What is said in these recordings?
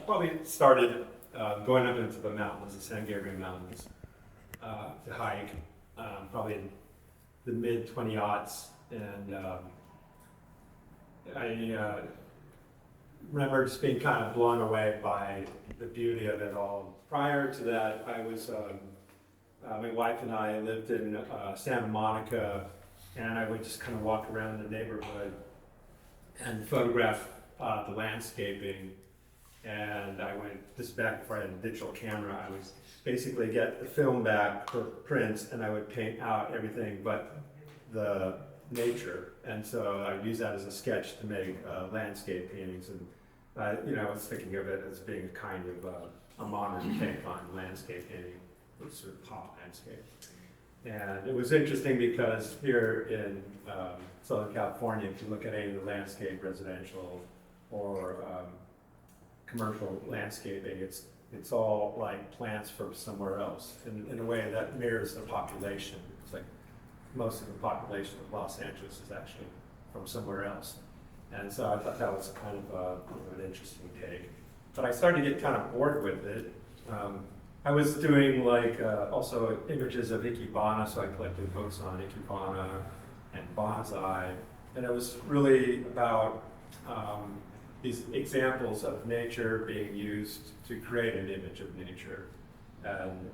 Probably started going up into the mountains, the San Gabriel Mountains, to hike, probably in the mid-20s, and I remember just being kind of blown away by the beauty of it all. Prior to that, I was, my wife and I lived in Santa Monica, and I would just kind of walk around the neighborhood and photograph the landscaping. And I went, this is back before I had a digital camera, I would basically get the film back for prints, and I would paint out everything but the nature. And so I would use that as a sketch to make landscape paintings. And I was thinking of it as being a kind of a modern take on landscape painting, sort of pop landscape. And it was interesting because here in Southern California, if you look at any of the landscape, residential or commercial landscaping, it's all like plants from somewhere else, in a way that mirrors the population. It's like most of the population of Los Angeles is actually from somewhere else. And so I thought that was kind of an interesting take. But I started to get kind of bored with it. I was doing like also images of Ikebana, so I collected books on Ikebana and bonsai. And it was really about these examples of nature being used to create an image of nature. And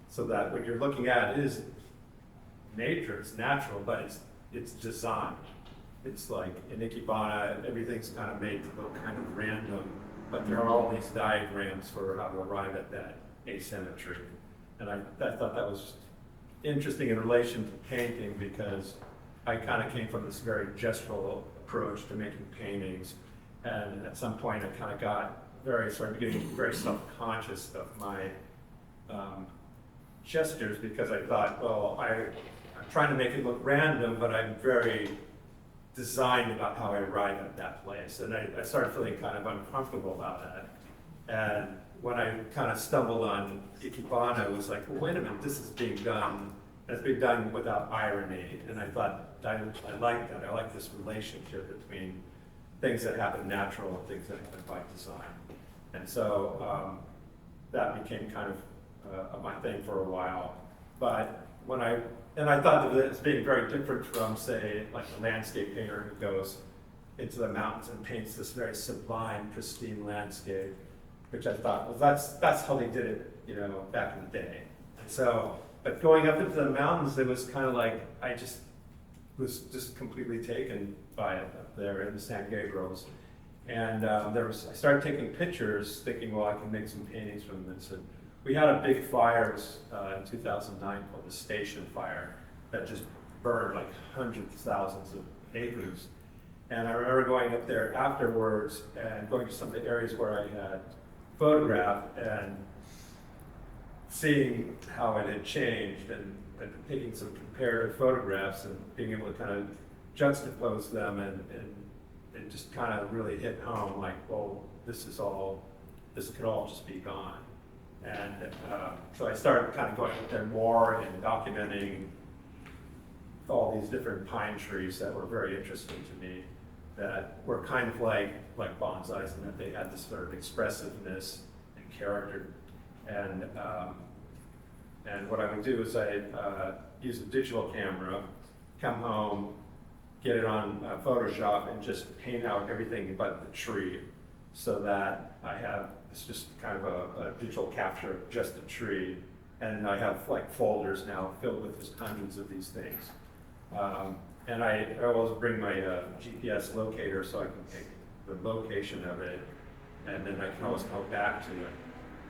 so that what you're looking at is nature, it's natural, but it's designed. It's like in Ikebana, everything's kind of made to look kind of random, but there are all these diagrams for how to arrive at that asymmetry. And I thought that was interesting in relation to painting, because I kind of came from this very gestural approach to making paintings. And at some point I kind of started getting very self-conscious of my gestures, because I thought, well, I'm trying to make it look random, but I'm very designed about how I arrive at that place. And I started feeling kind of uncomfortable about that. And when I kind of stumbled on Ikebana, it was like, well, wait a minute, this is being done, it's being done without irony. And I thought, I like that. I like this relationship between things that happen natural and things that happen by design. And so that became kind of my thing for a while. But I thought of it as being very different from, say, like a landscape painter who goes into the mountains and paints this very sublime, pristine landscape, which I thought, well, that's how they did it, back in the day. And so, but going up into the mountains, it was kind of like, I just was just completely taken by it up there in the San Gabriels. And I started taking pictures thinking, well, I can make some paintings from this. And we had a big fire in 2009 called the Station Fire that just burned like hundreds of thousands of acres. And I remember going up there afterwards and going to some of the areas where I had photographed and seeing how it had changed, and taking some comparative photographs and being able to kind of juxtapose them and just kind of really hit home, like, well, this could all just be gone. And so I started kind of going up there more and documenting all these different pine trees that were very interesting to me, that were kind of like bonsais, and that they had this sort of expressiveness and character. And what I would do is I'd use a digital camera, come home, get it on Photoshop, and just paint out everything but the tree, so that I have, it's just kind of a digital capture of just a tree. And I have like folders now filled with just hundreds of these things. And I always bring my GPS locator so I can take the location of it, and then I can always go back to it.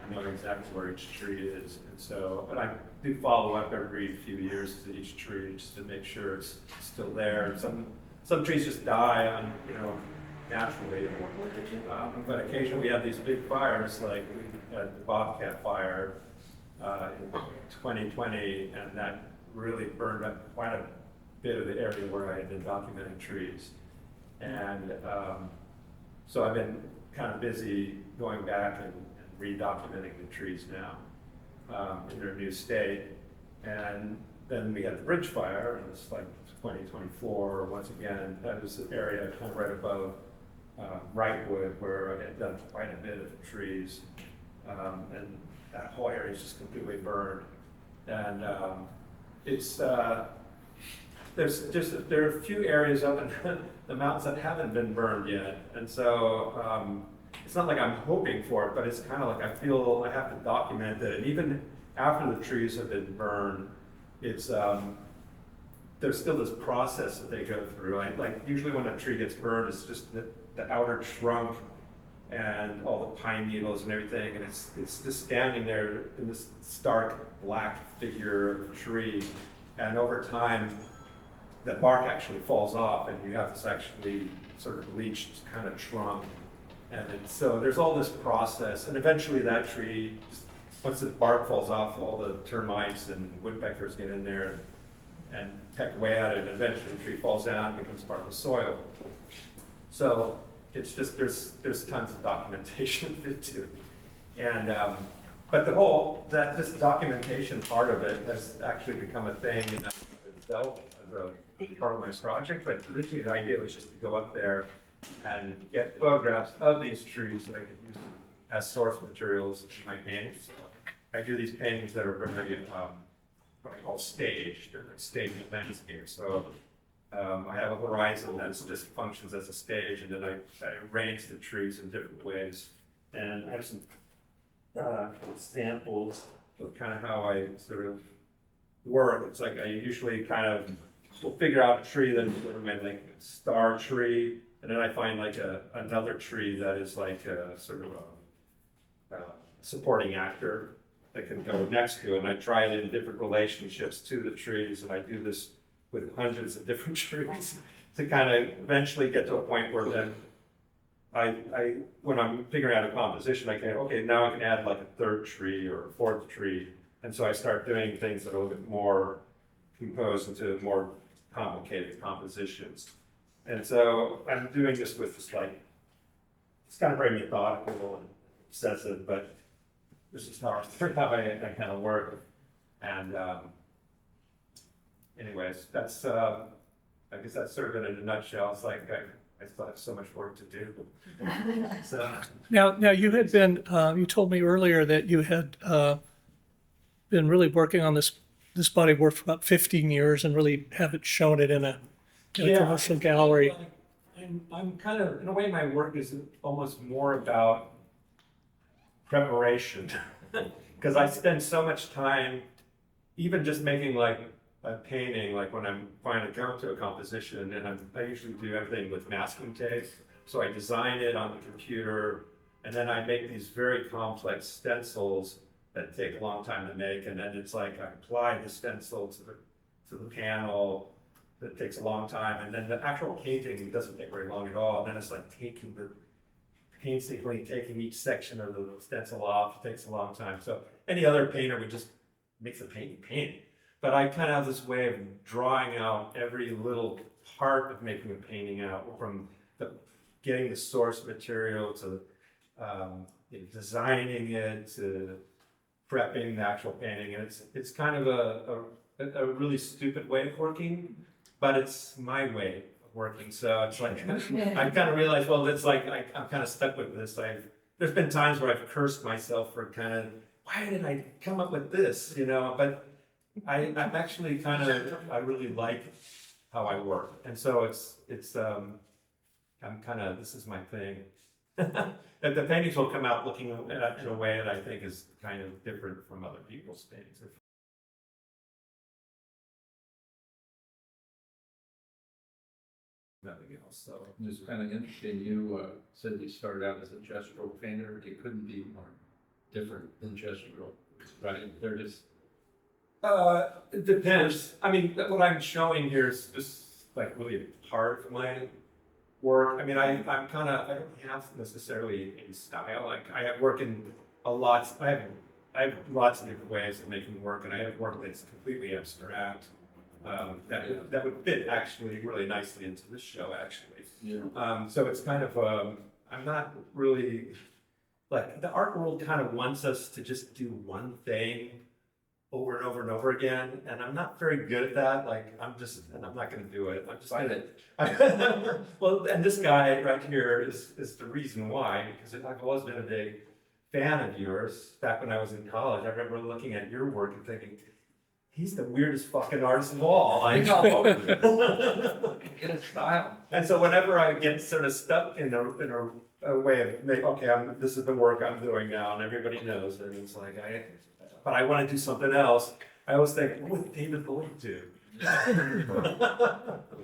I know exactly where each tree is. And so, but I do follow up every few years to each tree just to make sure it's still there. Some trees just die naturally. But occasionally we have these big fires, like we had the Bobcat fire in 2020, and that really burned up quite a bit of the area where I had been documenting trees. And so I've been kind of busy going back and re-documenting the trees now in their new state. And then we had the bridge fire, and it's like 2024 once again. That was the area kind of right above Wrightwood, where I had done quite a bit of trees, and that whole area is just completely burned. And it's there are a few areas up in the mountains that haven't been burned yet, and so it's not like I'm hoping for it, but it's kind of like I feel I have to document it. And even after the trees have been burned, it's there's still this process that they go through. Like usually when a tree gets burned, it's just the outer trunk and all the pine needles and everything, and it's just standing there in this stark black figure of a tree. And over time, the bark actually falls off, and you have this actually sort of bleached kind of trunk. And so there's all this process, and eventually that tree, once the bark falls off, all the termites and woodpeckers get in there and peck away at it, and eventually the tree falls down and becomes part of the soil. So it's just, there's tons of documentation of it too. And, but this documentation part of it has actually become a thing in itself as a part of my project. But originally the idea was just to go up there and get photographs of these trees that I could use as source materials in my paintings. I do these paintings that are very, what I call staged. They're like staged landscapes. So I have a horizon that just functions as a stage, and then I arrange the trees in different ways. And I have some samples of kind of how I sort of work. It's like I usually kind of will figure out a tree that is sort of my like star tree, and then I find like another tree that is like a sort of a supporting actor that can go next to it. And I try it in different relationships to the trees, and I do this with hundreds of different trees to kind of eventually get to a point where then when I'm figuring out a composition, I can, okay, now I can add like a third tree or a fourth tree. And so I start doing things that are a little bit more composed into more complicated compositions. And so I'm doing this with this like, it's kind of very methodical and obsessive, but this is how I kind of work. And anyways, that's, I guess that's sort of it in a nutshell. It's like I still have so much work to do. So Now you had been, you told me earlier that you had been really working on this body of work for about 15 years and really haven't shown it in a commercial gallery. I'm kind of, in a way, my work is almost more about preparation because I spend so much time even just making like a painting, like when I'm finally come to a composition, and I usually do everything with masking tape. So I design it on the computer, and then I make these very complex stencils that take a long time to make, and then it's like I apply the stencil to the panel. That takes a long time, and then the actual painting doesn't take very long at all. And then it's like painstakingly taking each section of the stencil off. It takes a long time. So any other painter would just make the painting. But I kind of have this way of drawing out every little part of making a painting out, from getting the source material to designing it to prepping the actual painting. And it's kind of a really stupid way of working, but it's my way of working. So it's like I kind of realized, well, it's like I'm kind of stuck with this. There's been times where I've cursed myself for kind of, why did I come up with this, But I'm actually I really like how I work. And so I'm kind of, this is my thing. And the paintings will come out looking in a way that I think is kind of different from other people's paintings. Nothing else. So It's kind of interesting. You said you started out as a gestural painter. You couldn't be more different than gestural, right? They're just. It depends. I mean, what I'm showing here is just like really a part of my work. I mean, I don't have necessarily a style. Like I work in I have lots of different ways of making work, and I have work that's completely abstract. That would fit actually really nicely into this show, actually. Yeah. So it's kind of, I'm not really, like the art world kind of wants us to just do one thing over and over and over again, and I'm not very good at that. Like, and I'm not gonna do it. I'm just gonna, well, and this guy right here is the reason why, because I've always been a big fan of yours. Back when I was in college, I remember looking at your work and thinking, he's the weirdest fucking artist of all. Like, Get a style. and so whenever I get sort of stuck in a way of, okay, this is the work I'm doing now, and everybody knows, and it's like, but I want to do something else. I always think, what would David Lloyd do?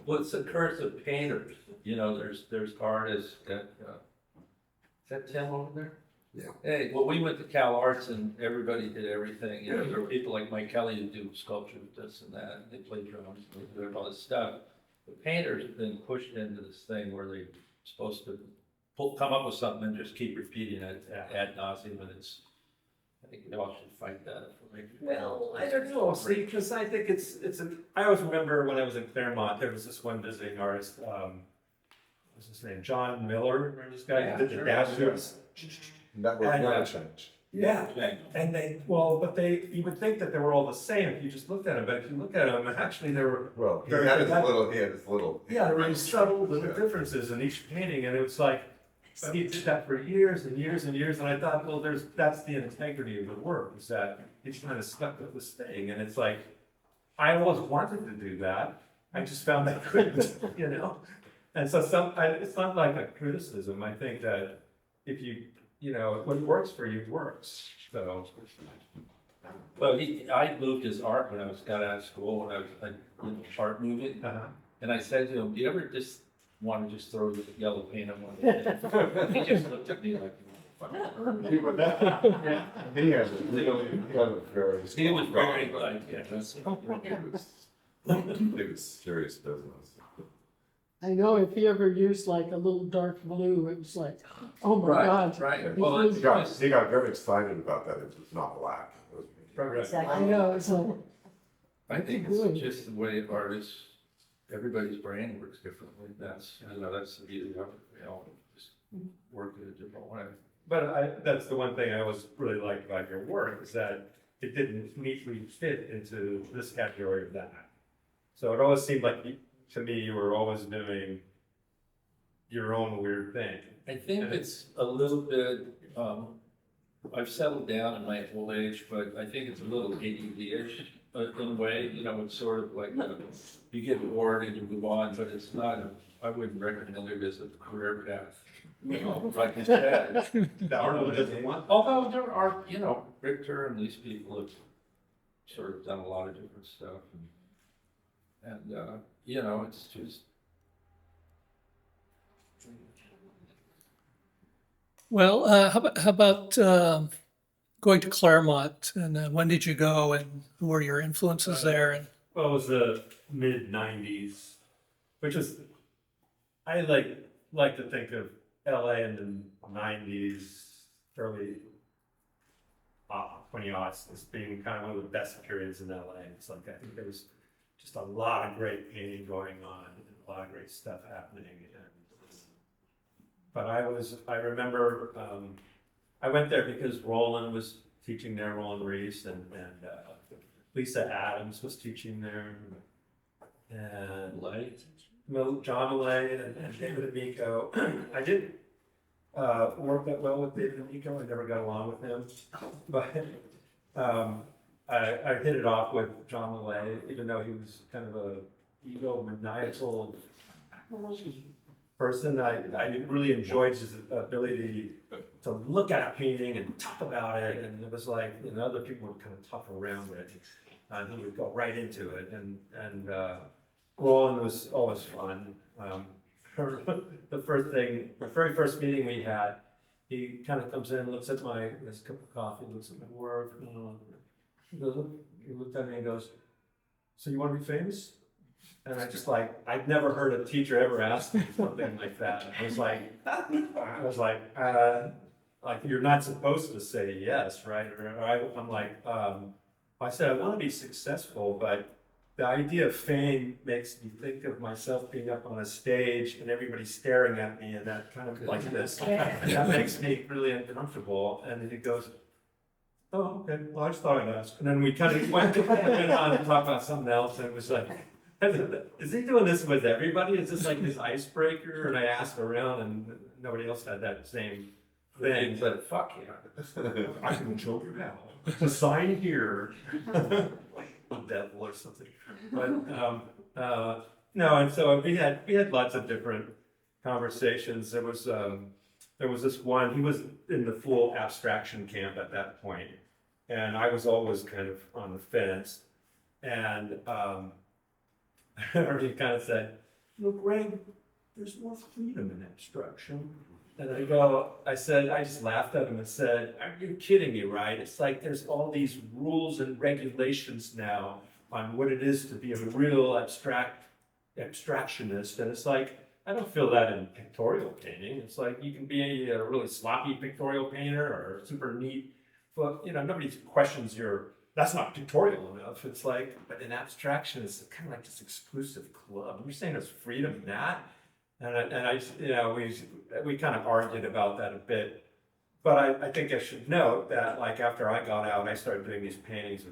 Well, it's the curse of painters. You know, there's artists that, is that Tim over there? Yeah. Hey, well, we went to Cal Arts and everybody did everything. You know, there were people like Mike Kelly who do sculpture, this and that, and they play drums, and they do all this stuff. The painters have been pushed into this thing where they're supposed to come up with something and just keep repeating it ad nauseum, and I think we all should fight that. Well, I don't know, see, because I think I always remember when I was in Claremont, there was this one visiting artist, what's his name, John Miller, remember this guy? Yeah, Who did sure. the dashes? That will And, never change. Yeah, and you would think that they were all the same if you just looked at them, but if you look at them, actually they were, Well, Very he had good. his little. yeah, there were subtle little Yeah. differences in each painting, and it was like, but he did that for years and years and years, and I thought, well, that's the integrity of the work, is that it's kind of stuck with this thing, and it's like, I always wanted to do that, I just found I couldn't, you know? And so it's not like a criticism, I think that if you know, what works for you works, so. Well, I moved his art when I got out of school, when I was in art moving. Uh-huh. And I said to him, do you ever just want to just throw the yellow paint on one? He just looked at me like, He has a very. he was very like, yeah, that's. It was serious business. I know if he ever used like a little dark blue, it was like, oh my God. Right. Well, Well, He got very excited about that. It was not black. It was I know, it's like, I think it's just the way artists, everybody's brain works differently. That's the beauty of it. We all just work in a different way. But that's the one thing I always really liked about your work, is that it didn't neatly fit into this category or that. So it always seemed like, to me, you were always doing your own weird thing. I think it's a little bit, I've settled down in my old age, but I think it's a little ADD-ish in a way. You know, it's sort of like, you get bored and you move on, but it's not, I wouldn't recommend it as a career path. You know, like you said. Although there are, you know, Richter and these people have sort of done a lot of different stuff. And you know, it's just. Well, how about going to Claremont, and when did you go, and who were your influences there? And Well, it was the mid-90s, which is, I like to think of LA in the 90s, early 20s as being kind of one of the best periods in LA. It's like, I think there was just a lot of great painting going on and a lot of great stuff happening. But I remember, I went there because Roland was teaching there, Roland Reiss, and Lisa Adams was teaching there, and John Millay and David Amico. I didn't work that well with David Amico. I never got along with him, but I hit it off with John Millay, even though he was kind of a egomaniacal person. I really enjoyed his ability to look at a painting and talk about it, and it was like, you know, other people would kind of talk around it, and he would go right into it, and Roland was always fun. The very first meeting we had, he kind of comes in, looks at his cup of coffee, looks at my work, he looked at me and goes, "So you want to be famous?" And I just I'd never heard a teacher ever ask me something like that. I was like, you're not supposed to say yes, right? I said, I want to be successful, but the idea of fame makes me think of myself being up on a stage and everybody staring at me and that kind of like this. And that makes me really uncomfortable. And he goes, oh, okay, well, I just thought I'd ask. And then we kind of went on to talk about something else, and it was like, is he doing this with everybody? Is this like his icebreaker? And I asked around, and nobody else had that same thing. But fuck yeah. I can show you how. It's a sign here. Like the devil or something. But no, and so we had lots of different conversations. There was this one, he was in the full abstraction camp at that point, and I was always kind of on the fence. And I remember he kind of said, "Look, Greg, there's more freedom in abstraction." And I just laughed at him and said, "Are you kidding me, right? It's like there's all these rules and regulations now on what it is to be a real abstractionist. And it's like, I don't feel that in pictorial painting. It's like you can be a really sloppy pictorial painter or super neat, but nobody questions that's not pictorial enough. It's like, but in abstraction, it's kind of like this exclusive club. And you're saying there's freedom in that?" We kind of argued about that a bit, but I think I should note that like after I got out, I started doing these paintings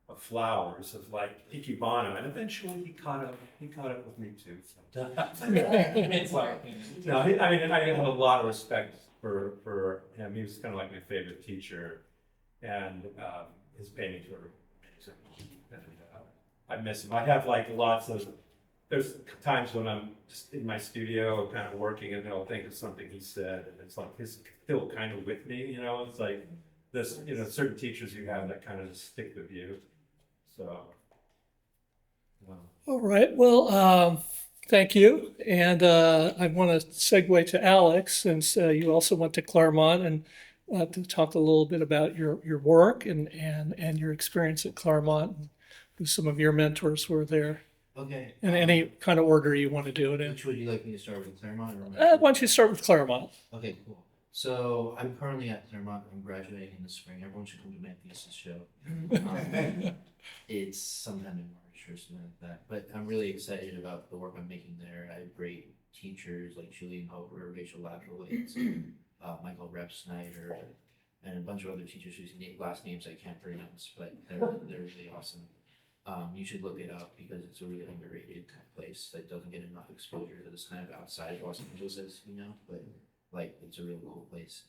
of flowers, of like Ikebana, and eventually he caught up with me too. So. No, I have a lot of respect for him. He was kind of like my favorite teacher, and his paintings were amazing. And, I miss him. I have like there's times when I'm just in my studio kind of working and I'll think of something he said and it's like he's still kind of with me, it's like this, certain teachers you have that kind of just stick with you. So. All right, well, thank you. And I want to segue to Alex, since you also went to Claremont, and to talk a little bit about your work and your experience at Claremont, and who some of your mentors were there. Okay. In any kind of order you want to do it in. Which would you like me to start with, Claremont? Why don't you start with Claremont? Okay, cool. So I'm currently at Claremont. I'm graduating in the spring. Everyone should come to my thesis show. It's sometime in March or something like that. But I'm really excited about the work I'm making there. I have great teachers like Julian Hover, Rachel Latrowitz, Michael Rep Snyder, and a bunch of other teachers whose last names I can't pronounce, but they're really awesome. You should look it up because it's a really underrated place that doesn't get enough exposure to this kind of outside of Los Angeles, but like it's a really cool place.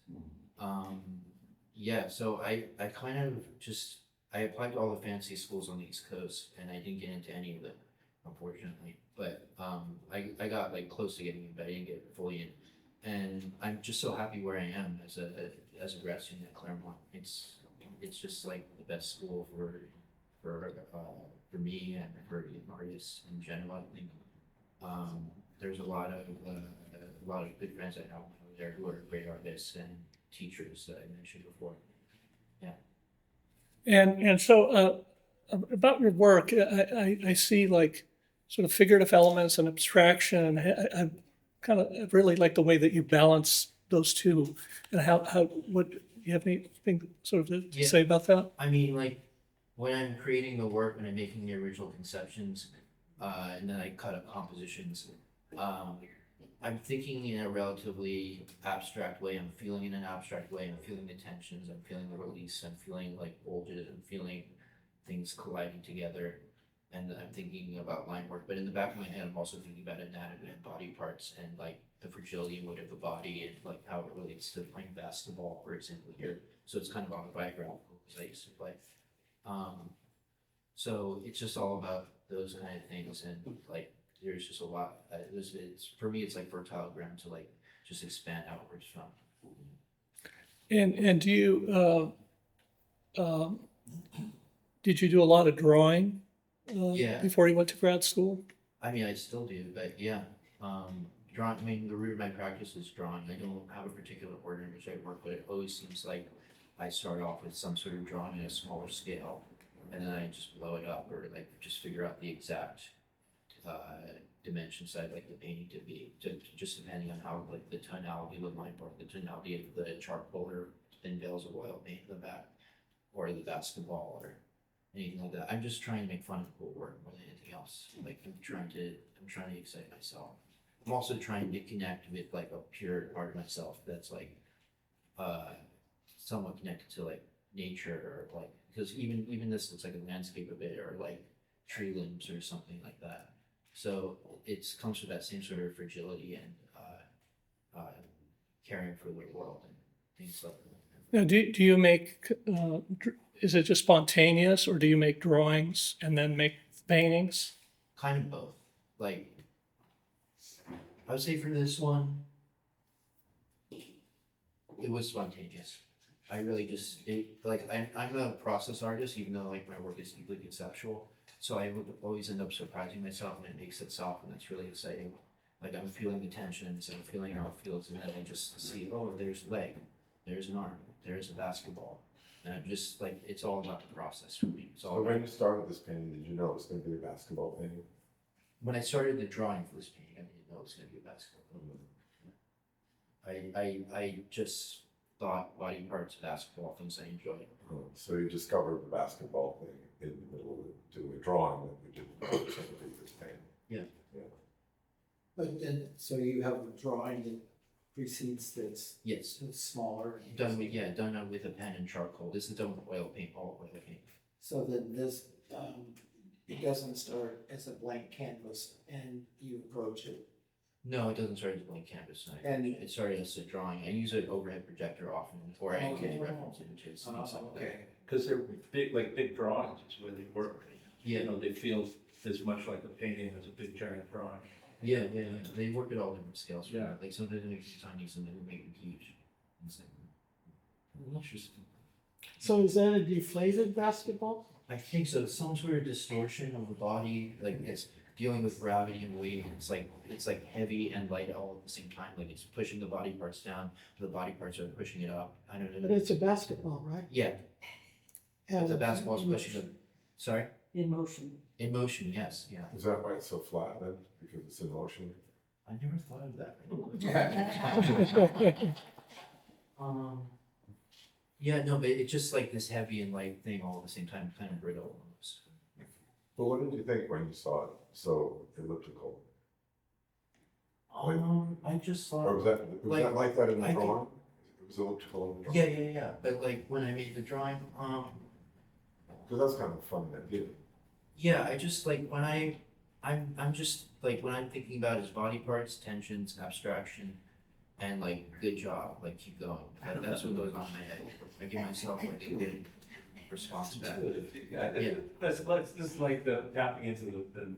Yeah, so I kind of I applied to all the fancy schools on the East Coast and I didn't get into any of them, unfortunately. But I got like close to getting in, but I didn't get fully in. And I'm just so happy where I am as a grad student at Claremont. It's just like the best school for me and for artists in general. I think there's a lot of good friends I know there who are great artists and teachers that I mentioned before. Yeah. And so about your work, I see like sort of figurative elements and abstraction. I kind of really like the way that you balance those two, and what you have anything sort of to say about that? I mean, like, when I'm creating the work and I'm making the original conceptions, and then I cut up compositions, I'm thinking in a relatively abstract way. I'm feeling in an abstract way. I'm feeling the tensions. I'm feeling the release. I'm feeling like bulges. I'm feeling things colliding together. And I'm thinking about line work. But in the back of my head, I'm also thinking about anatomy and body parts and like the fragility and weight of the body and like how it relates to playing basketball, for example, here. So it's kind of autobiographical because I used to play. So it's just all about those kind of things, and like there's just a lot. It's for me, it's like fertile ground to like just expand outwards from. And do you did you do a lot of drawing Yeah. before you went to grad school? I mean, I still do, but yeah. Drawing. I mean, the root of my practice is drawing. I don't have a particular order in which I work, but it always seems like I start off with some sort of drawing at a smaller scale, and then I just blow it up, or like just figure out the exact dimensions I'd like the painting to be, just depending on how like the tonality of the line work, the tonality of the charcoal or thin veils of oil paint in the back, or the basketball, or anything like that. I'm just trying to make fun of cool work more than anything else. Like I'm trying to excite myself. I'm also trying to connect with like a pure part of myself that's like somewhat connected to like nature or like, because even this looks like a landscape a bit, or like tree limbs or something like that. So it comes with that same sort of fragility and caring for the world and things like that. Now, do you make, is it just spontaneous, or do you make drawings and then make paintings? Kind of both. Like, I would say for this one, it was spontaneous. I really just, I'm a process artist, even though like my work is deeply conceptual. So I would always end up surprising myself, and it makes itself, and that's really exciting. Like I'm feeling the tensions, and I'm feeling how it feels, and then I just see, oh, there's a leg, there's an arm, there's a basketball. And I'm just like, it's all about the process for me. It's all So about when you started this painting, did you know it was going to be a basketball painting? when I started the drawing for this painting, I didn't know it was going to be a basketball. I just thought body parts, basketball, things I enjoy. So you discovered the basketball thing in the middle of doing a drawing that you didn't know was going to be this painting. Yeah. But then, so you have a drawing that precedes that's Yes. smaller. Done with a pen and charcoal. This is done with oil paint, all oil paint. So then this, it doesn't start as a blank canvas and you approach it. No, it doesn't start as a blank canvas. And- It started as a drawing. I use an overhead projector often, or I use Okay. reference images, things like that. Okay. Because they're big drawings is where they work. Yeah. You know, they feel as much like a painting as a big giant drawing. Yeah. They work at all different scales. Yeah. Like sometimes they make them tiny, sometimes they make them huge. It's like, interesting. So is that a deflated basketball? I think so. Some sort of distortion of the body, like it's dealing with gravity and weight. It's like heavy and light all at the same time. Like it's pushing the body parts down, the body parts are pushing it up. I don't know. But it's a basketball, right? Yeah, And the basketball's pushing the. Sorry. in motion. In motion, yes, yeah. Is that why it's so flat then? Because it's in motion? I never thought of that. Yeah, no, but it's just like this heavy and light thing all at the same time, kind of brittle almost. But what did you think when you saw it so elliptical? I just thought. Or was that like that in the I think- drawing? It was elliptical in the Yeah, drawing? yeah. But like when I made the drawing, Because that's kind of fun idea. yeah, I just like when I'm just like when I'm thinking about his body parts, tensions, abstraction, and like good job, like keep going. That's what goes on in my head. I give myself like a good response back. Yeah. This is like the tapping into the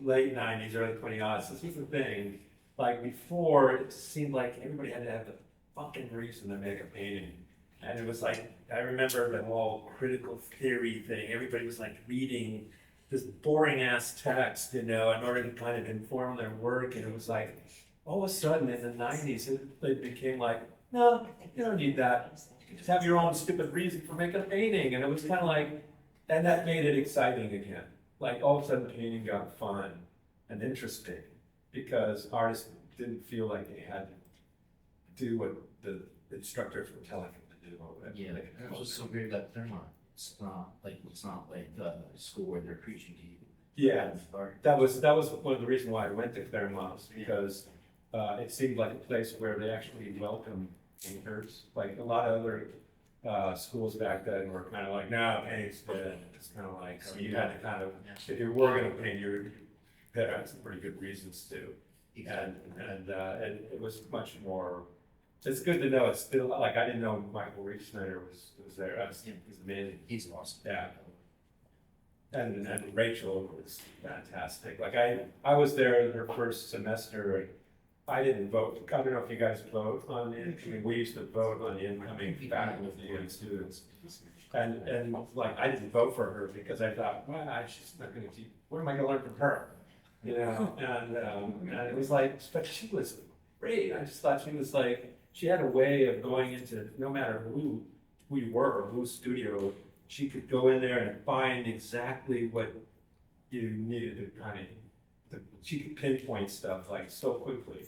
late 90s, early 20s. This was the thing. Like before, it seemed like everybody had to have the fucking reason to make a painting. And it was like, I remember the whole critical theory thing. Everybody was like reading this boring ass text, you know, in order to kind of inform their work. And it was like, all of a sudden in the 90s, it became like, no, you don't need that. Just have your own stupid reason for making a painting. And it was kind of like, and that made it exciting again. Like all of a sudden painting got fun and interesting because artists didn't feel like they had to do what the instructors were telling them to do. Yeah, it's just so weird that Claremont. It's not like the school where they're preaching to you. Yeah, Or, that was one of the reasons why I went to Claremont was because it seemed like a place where they actually welcomed painters. Like a lot of other schools back then were kind of like, no, painting's dead. It's kind of like, so you had to kind of, if you were going to paint, you had some pretty good reasons to. And it was much more, it's good to know it's still, like I didn't know Michael Reiss was there. He's amazing. he's awesome. Yeah. And Rachel was fantastic. Like I was there in her first semester. I didn't vote. I don't know if you guys vote on it. I mean, we used to vote on the incoming faculty and students. And like I didn't vote for her because I thought, well, she's not going to teach. What am I going to learn from her? You know. And it was like, but she was great. I just thought she was like, she had a way of going into no matter who we were, whose studio. She could go in there and find exactly what you needed to kind of, she could pinpoint stuff like so quickly.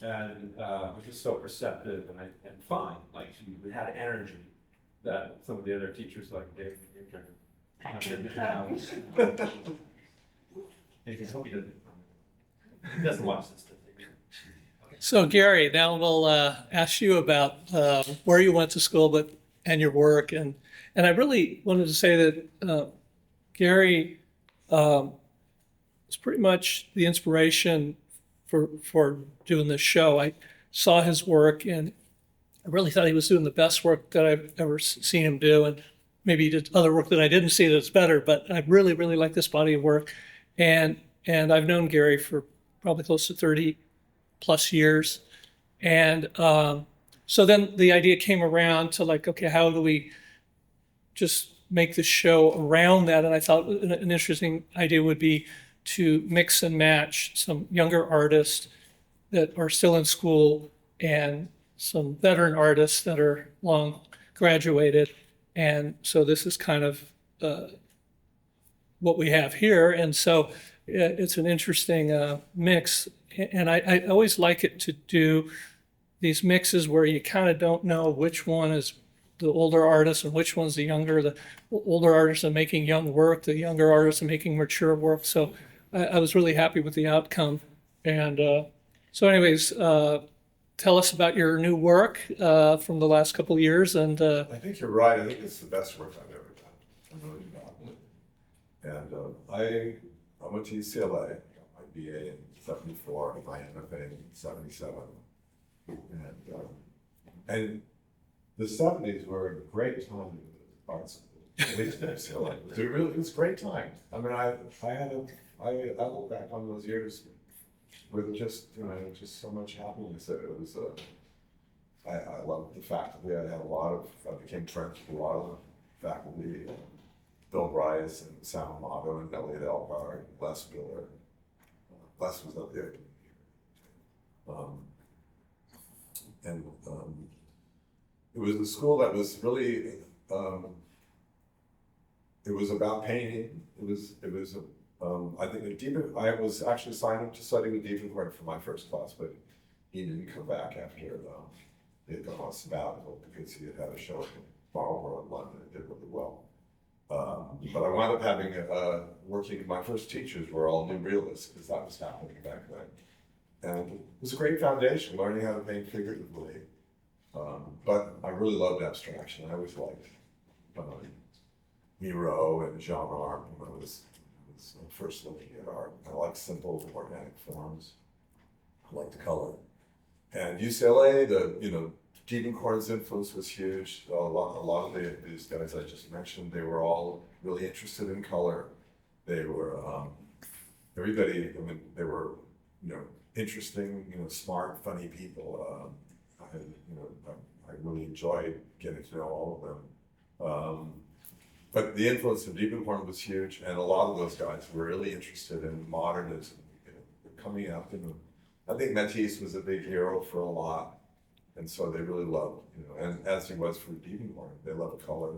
And was just so perceptive and fun. Like she had energy that some of the other teachers like Dave didn't have. He doesn't watch this stuff. So Gary, now we'll ask you about where you went to school, but and your work. And I really wanted to say that Gary was pretty much the inspiration for doing this show. I saw his work and I really thought he was doing the best work that I've ever seen him do. And maybe he did other work that I didn't see that's better, but I really, really like this body of work. And I've known Gary for probably close to 30 plus years. And so then the idea came around to like, okay, how do we just make the show around that? And I thought an interesting idea would be to mix and match some younger artists that are still in school and some veteran artists that are long graduated. And so this is kind of what we have here. And so it's an interesting mix. And I always like it to do these mixes where you kind of don't know which one is the older artist and which one's the younger. The older artists are making young work, the younger artists are making mature work. So I was really happy with the outcome. And so anyways, tell us about your new work from the last couple of years. And I think you're right. I think it's the best work I've ever done. I'm really proud of it. And I went to UCLA, got my BA in 74, and my MFA in 77. And the 70s were a great time in the art school, at least at UCLA. It was a great time. I mean, I look back on those years with just, just so much happiness. It was, I loved the faculty. I became friends with a lot of faculty. Bill Reiss and Sam Amato and Elliot Elbar and Les Miller. Les was up there. It was a school that was really, it was about painting. I think I was actually signed up to study with Dievenkorn for my first class, but he didn't come back after he had gone on sabbatical because he had a show in Marlborough in London and did really well. But I wound up having, my first teachers were all new realists because that was happening back then. And it was a great foundation, learning how to paint figuratively. But I really loved abstraction. I always liked Miro and genre art when I was first looking at art. I like simple organic forms. I like the color. And UCLA, Dievenkorn's influence was huge. A lot of these guys I just mentioned, they were all really interested in color. They were, everybody, they were, interesting, smart, funny people. I really enjoyed getting to know all of them. But the influence of Dievenkorn was huge, and a lot of those guys were really interested in modernism, coming up. I think Matisse was a big hero for a lot, and so they really loved, and as he was for Dievenkorn, they loved color,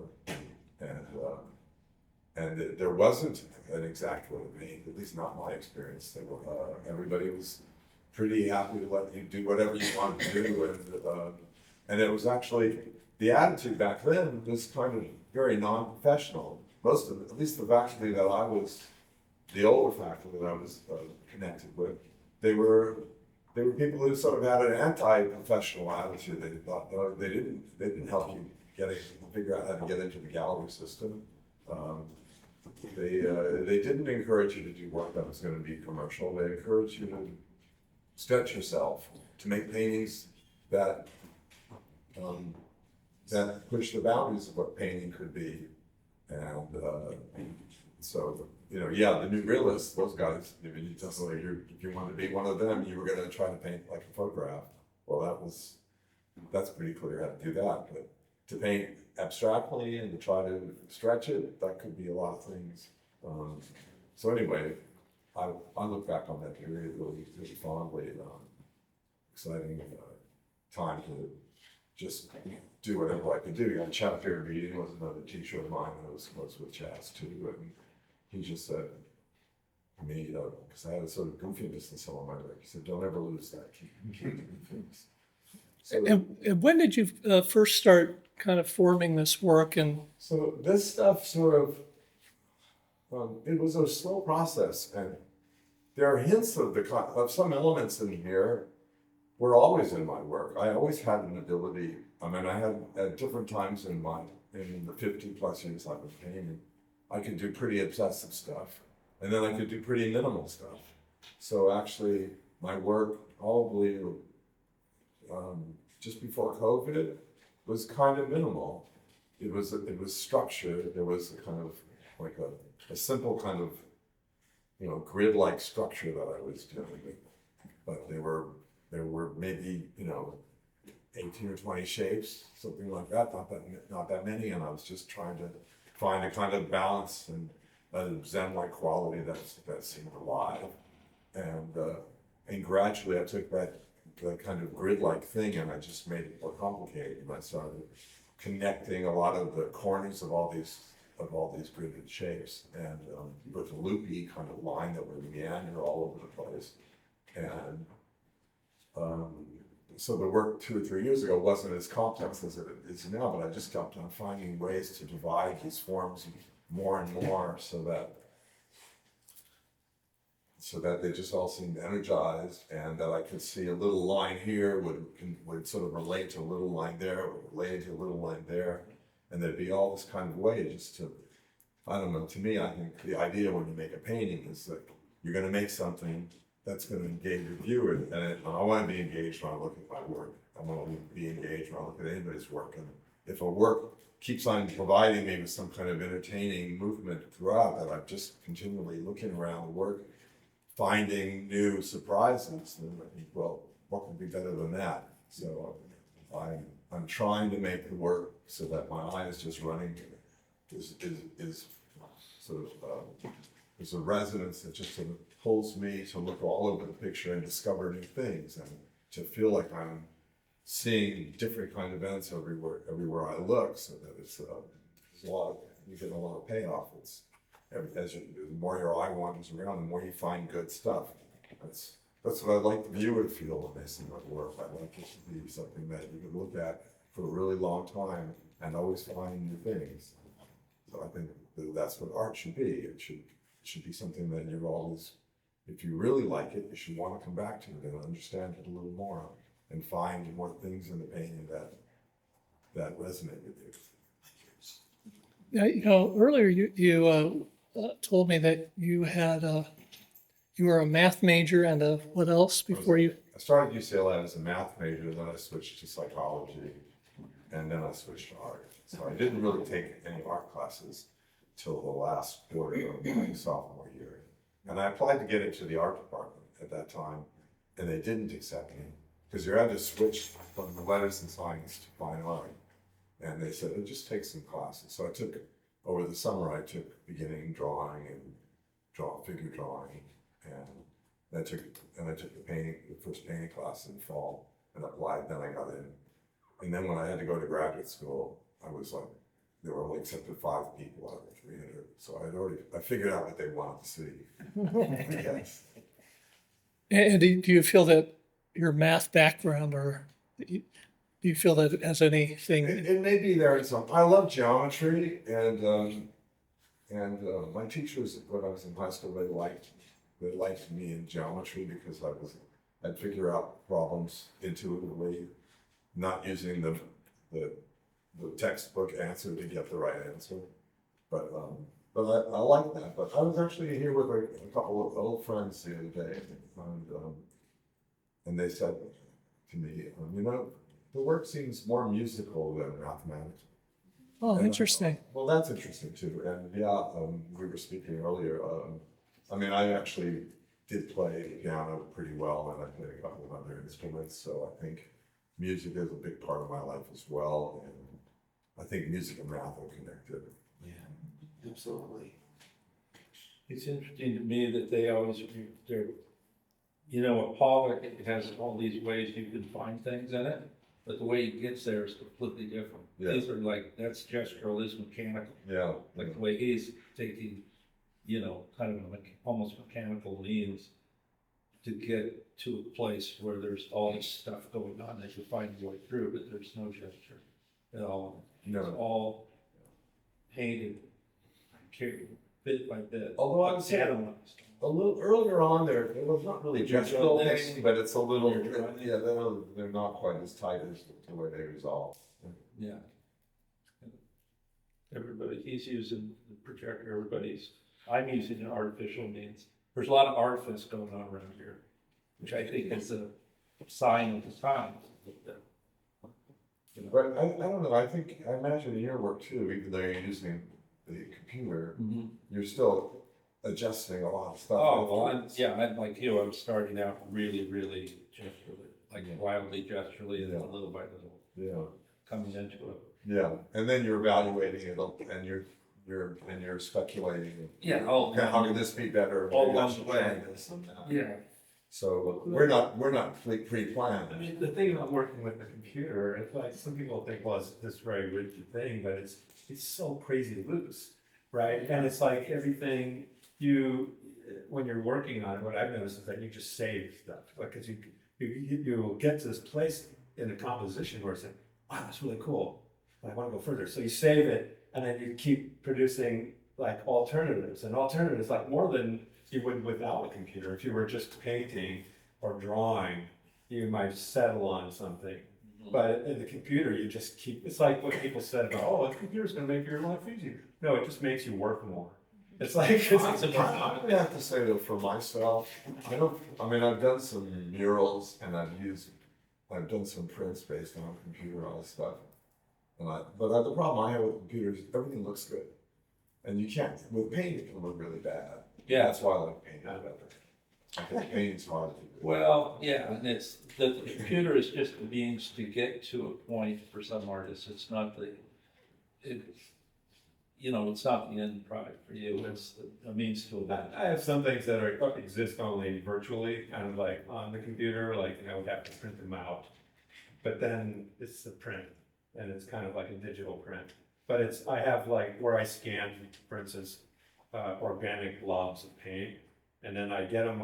and there wasn't an exact way to paint, at least not my experience. Everybody was pretty happy to let you do whatever you wanted to do, and it was actually the attitude back then was kind of very non-professional. Most of, at least the faculty that I was, the older faculty that I was connected with, they were people who sort of had an anti-professional attitude. They thought they didn't help you figure out how to get into the gallery system. They didn't encourage you to do work that was going to be commercial. They encouraged you to stretch yourself, to make paintings that push the boundaries of what painting could be. And so, the new realists, those guys, you definitely, if you wanted to be one of them, you were going to try to paint like a photograph. Well, that's pretty clear how to do that. But to paint abstractly and to try to stretch it, that could be a lot of things. So anyway, I look back on that period really, really fondly. Exciting time to just do whatever I could do. A chapter reading was another teacher of mine that was close with jazz too, and he just said to me, because I had a sort of goofiness in some of my work, he said, "Don't ever lose that. Keep the goofiness." So, and when did you first start kind of forming this work? And so this stuff sort of, it was a slow process, and there are hints of some elements in here were always in my work. I always had an ability. I mean, I had at different times in the 50 plus years I've been painting, I could do pretty obsessive stuff, and then I could do pretty minimal stuff. So actually, my work probably just before COVID was kind of minimal. It was structured. There was a kind of like a simple kind of, you know, grid-like structure that I was doing, but there were maybe, you know, 18 or 20 shapes, something like that, not that many, and I was just trying to find a kind of balance and a Zen-like quality that seemed alive, and gradually I took that kind of grid-like thing and I just made it more complicated, and I started connecting a lot of the corners of all these gridded shapes, and with a loopy kind of line that would meander all over the place, and so the work 2 or 3 years ago wasn't as complex as it is now, but I just kept on finding ways to divide these forms more and more so that they just all seemed energized, and that I could see a little line here would sort of relate to a little line there, would relate to a little line there, and there'd be all this kind of way just to, I don't know, to me, I think the idea when you make a painting is that you're going to make something that's going to engage the viewer, and I want to be engaged when I look at my work. I want to be engaged when I look at anybody's work, and if a work keeps on providing me with some kind of entertaining movement throughout, that I'm just continually looking around the work, finding new surprises, then I think, well, what could be better than that? So I'm trying to make the work so that my eye is just running, is sort of, there's a resonance that just sort of pulls me to look all over the picture and discover new things, and to feel like I'm seeing different kind of events everywhere I look, so that it's there's a lot, you get a lot of payoff. It's the more your eye wanders around, the more you find good stuff. That's what I like the viewer to feel when they see my work. I like it to be something that you can look at for a really long time and always find new things. So I think that's what art should be. It should be something that you're always, if you really like it, you should want to come back to it and understand it a little more and find more things in the painting that resonate with you. Yeah, you know, earlier you told me that you were a math major and what else before you? I started UCLA as a math major, then I switched to psychology, and then I switched to art. So I didn't really take any art classes till the last quarter of my sophomore year. And I applied to get into the art department at that time, and they didn't accept me because you had to switch from the letters and science to fine art. And they said, just take some classes. So over the summer, I took beginning drawing and figure drawing, and I took the first painting class in fall, and applied. Then I got in, and then when I had to go to graduate school, I was like, there were only accepted 5 people out of 300. So I figured out what they wanted to see. Yes. And do you feel that your math background, or do you feel that it has anything? It may be there in some. I love geometry, and my teachers when I was in high school, they liked me in geometry because I'd figure out problems intuitively, not using the textbook answer to get the right answer. But I like that. But I was actually here with a couple of old friends the other day, and they said to me, you know, the work seems more musical than mathematical. Oh, interesting. Well, that's interesting too. And yeah, we were speaking earlier. I mean, I actually did play piano pretty well, and I played a couple of other instruments. So I think music is a big part of my life as well. And I think music and math are connected. Yeah, absolutely. It's interesting to me that they're, you know, a Pollock, it has all these ways you can find things in it, but the way he gets there is completely different. Yeah. These are like, that's gestural, this mechanical. Yeah. Like the way he's taking, you know, kind of almost mechanical means to get to a place where there's all this stuff going on that you find your way through, but there's no gesture at all. No. It's all painted, bit by bit. Although I would say, atomized. a little earlier on there, it was not really gestural This. painting, but it's a little, yeah, they're not quite as tight as the way they resolve. Yeah. Everybody, he's using the projector, I'm using an artificial means. There's a lot of artifice going on around here, which I think is a sign of the times. But I don't know, I imagine in your work too, even though you're using the computer, you're still adjusting a lot of stuff. Oh, well, I'm like you, I'm starting out really, really gesturally, like wildly gesturally, and then little by little Yeah, coming into it. yeah, and then you're evaluating it, and you're speculating. Yeah, oh, Okay, how could this be better? All Maybe I along should the way. try this and that. yeah. So we're not pre-planned. I mean, the thing about working with the computer, it's like, some people think, well, it's this very rigid thing, but it's so crazy loose, right? And it's like everything when you're working on it, what I've noticed is that you just save stuff, like, cause you'll get to this place in the composition where it's like, wow, that's really cool. I wanna go further. So you save it, and then you keep producing like alternatives, and alternatives like more than you would without a computer. If you were just painting or drawing, you might settle on something. But in the computer, you just keep, it's like what people said about, oh, a computer's gonna make your life easier. No, it just makes you work more. It's like, I would have to say though, for myself, I've done some murals and I've done some prints based on computer, all this stuff. But the problem I have with computers, everything looks good. And you can't, with paint, it can look really bad. Yeah. That's why I like painting better. I think painting's hard to do. Well, yeah, and it's, the computer is just a means to get to a point for some artists. It's not it's not the end product for you. It's a means to an end. I have some things that exist only virtually, kind of like on the computer, like, I would have to print them out. But then it's the print, and it's kind of like a digital print. But I have like where I scan, for instance, organic blobs of paint, and then I get them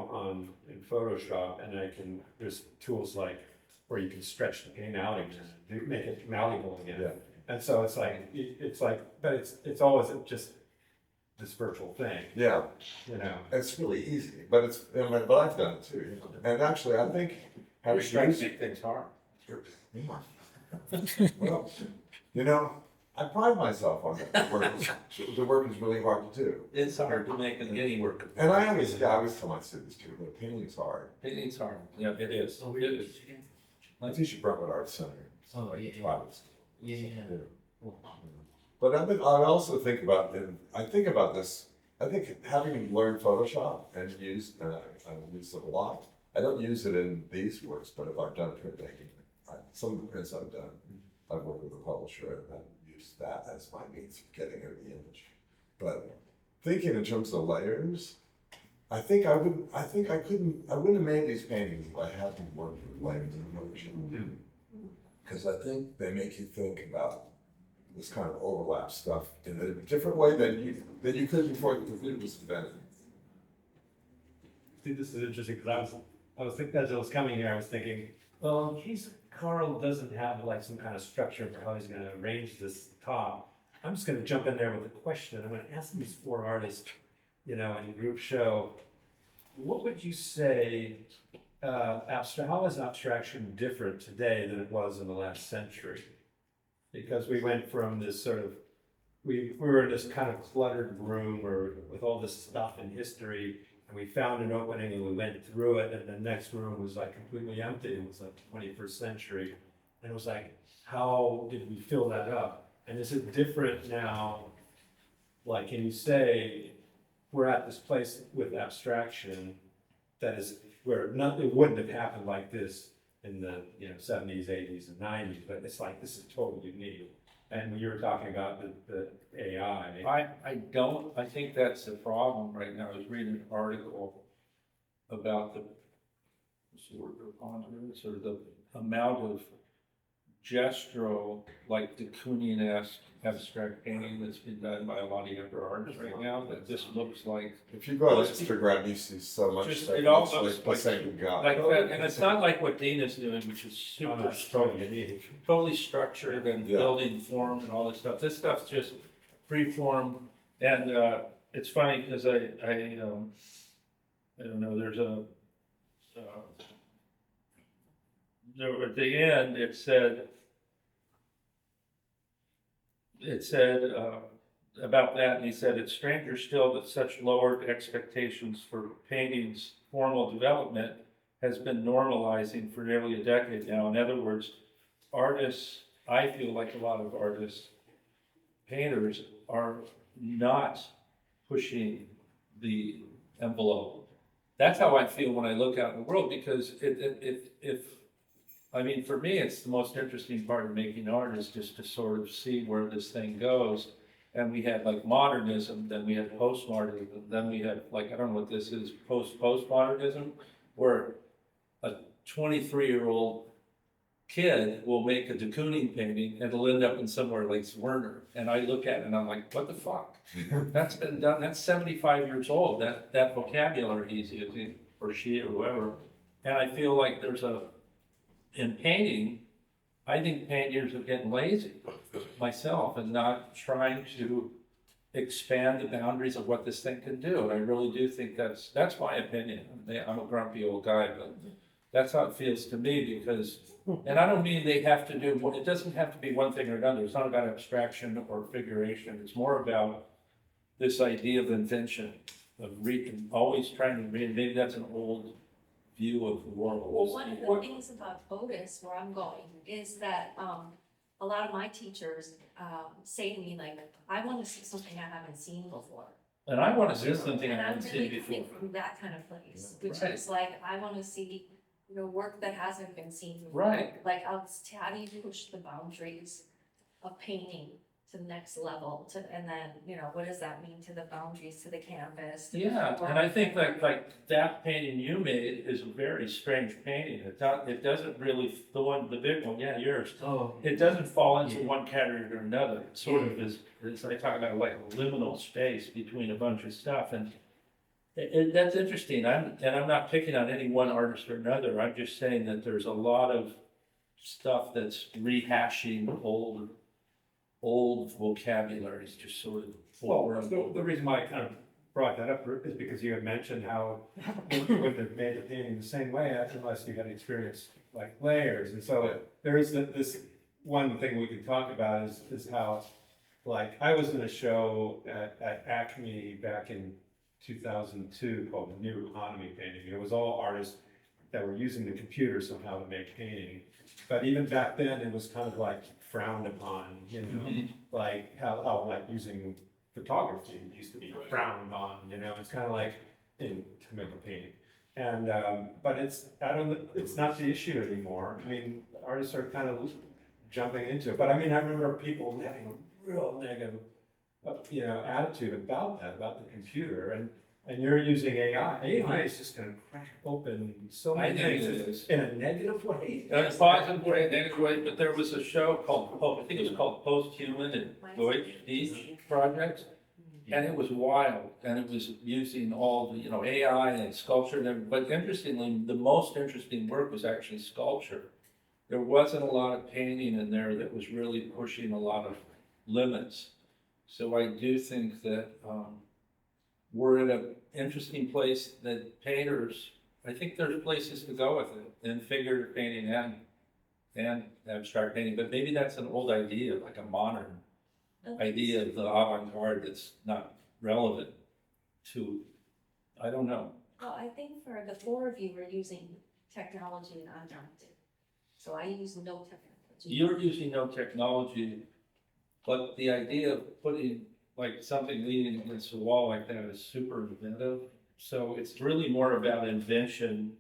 in Photoshop, and there's tools like where you can stretch the paint out again, make it malleable again. Yeah. And so it's like, but it's always just this virtual thing, Yeah, it's really easy, but I've done it too. And actually, I think having Strikes used make things hard. well, I pride myself on that. The work is really hard to do. It's hard to make any work. And I always tell my students too, but painting's hard. It's hard. Yeah, it is. It is. I teach at Brentwood Art Center. Oh, yeah. Private school. Yeah. But I also think about, I think having learned Photoshop and I use it a lot. I don't use it in these works, but if I've done printmaking, some of the prints I've done, I've worked with a publisher and I've used that as my means of getting the image. But thinking in terms of layers, I wouldn't have made these paintings if I hadn't worked with layers in Photoshop. Because I think they make you think about this kind of overlap stuff in a different way than you could before the computer was invented. See, this is interesting, because I was thinking, as I was coming here, I was thinking, well, Karl doesn't have like some kind of structure for how he's gonna arrange this top. I'm just gonna jump in there with a question. I'm gonna ask these four artists, in group show, what would you say, how is abstraction different today than it was in the last century? Because we went from this sort of, we were in this kind of cluttered room with all this stuff in history, and we found an opening and we went through it, and the next room was like completely empty. It was like 21st century. And it was like, how did we fill that up? And is it different now? Like, can you say, we're at this place with abstraction that is where it wouldn't have happened like this in the 70s, 80s, and 90s, but it's like, this is totally unique. And when you were talking about the AI. I think that's the problem right now. I was reading an article about the amount of gestural, like de Kooning-esque abstract painting that's been done by a lot of younger artists right now, that just looks like. If you go on Instagram, you see so much Just, stuff. it all It's looks like the like- same guy. Like that, and it's not like what Dana's doing, which is super totally structured and Yeah. building form and all this stuff. This stuff's just free form, and it's funny because I don't know, there's a, there, at the end, it said, about that, and he said, it's stranger still that such lowered expectations for painting's formal development has been normalizing for nearly a decade now. In other words, artists, I feel like a lot of artists, painters are not pushing the envelope. That's how I feel when I look out in the world, because I mean, for me, it's the most interesting part of making art is just to sort of see where this thing goes. And we had like modernism, then we had postmodernism, then we had like, I don't know what this is, postmodernism, where a 23-year-old kid will make a de Kooning painting and it'll end up in somewhere like Werner. And I look at it and I'm like, what the fuck? That's been done, that's 75 years old, that vocabulary he's using, or she or whoever. And I feel like in painting, I think painters are getting lazy myself and not trying to expand the boundaries of what this thing can do. And I really do think that's my opinion. I'm a grumpy old guy, but that's how it feels to me, because, and I don't mean they have to do, it doesn't have to be one thing or another. It's not about abstraction or figuration. It's more about this idea of invention, of always trying to read. Maybe that's an old view of the world. Well, one of the things about Otis, where I'm going, is that a lot of my teachers say to me, like, I want to see something I haven't seen before. And I want to see something I And I'm haven't seen really before. coming from that kind of place, which Right. is like, I want to see, work that hasn't been seen before. Right. Like, how do you push the boundaries of painting to the next level, and then, what does that mean to the boundaries, to the canvas? to the Yeah, form? and I think like that painting you made is a very strange painting. It doesn't really, the big one, yeah, yours. Oh. It doesn't fall into one category or another. It sort of is, I talk about like a liminal space between a bunch of stuff, and that's interesting. I'm not picking on any one artist or another. I'm just saying that there's a lot of stuff that's rehashing old vocabularies, just sort of. Well, the reason why I kind of brought that up is because you had mentioned how you wouldn't have made the painting the same way unless you had experienced like layers. And so there is this one thing we can talk about is how, like, I was in a show at Acme back in 2002 called the New Economy Painting. It was all artists that were using the computer somehow to make painting. But even back then, it was kind of like frowned upon, like how like using photography used to be frowned on, it's kind of like to make a painting. And, but it's not the issue anymore. I mean, artists are kind of jumping into it. But I mean, I remember people having a real negative, attitude about the computer. And you're using AI. AI is just going to crack open so I many think things it is. in a negative way. In a positive way, negative way, but there was a show called, I think it was called Post-Human and Deutsch Project. And it was wild, and it was using all the, AI and sculpture and everything. But interestingly, the most interesting work was actually sculpture. There wasn't a lot of painting in there that was really pushing a lot of limits. So I do think that we're in an interesting place that painters, I think there's places to go with it, in figurative painting and abstract painting. But maybe that's an old idea, like a modern idea of the avant-garde that's not relevant to, I don't know. Well, I think for the four of you, we're using technology and I'm not. So I use no technology. You're using no technology, but the idea of putting like something leaning against a wall like that is super inventive. So it's really more about invention.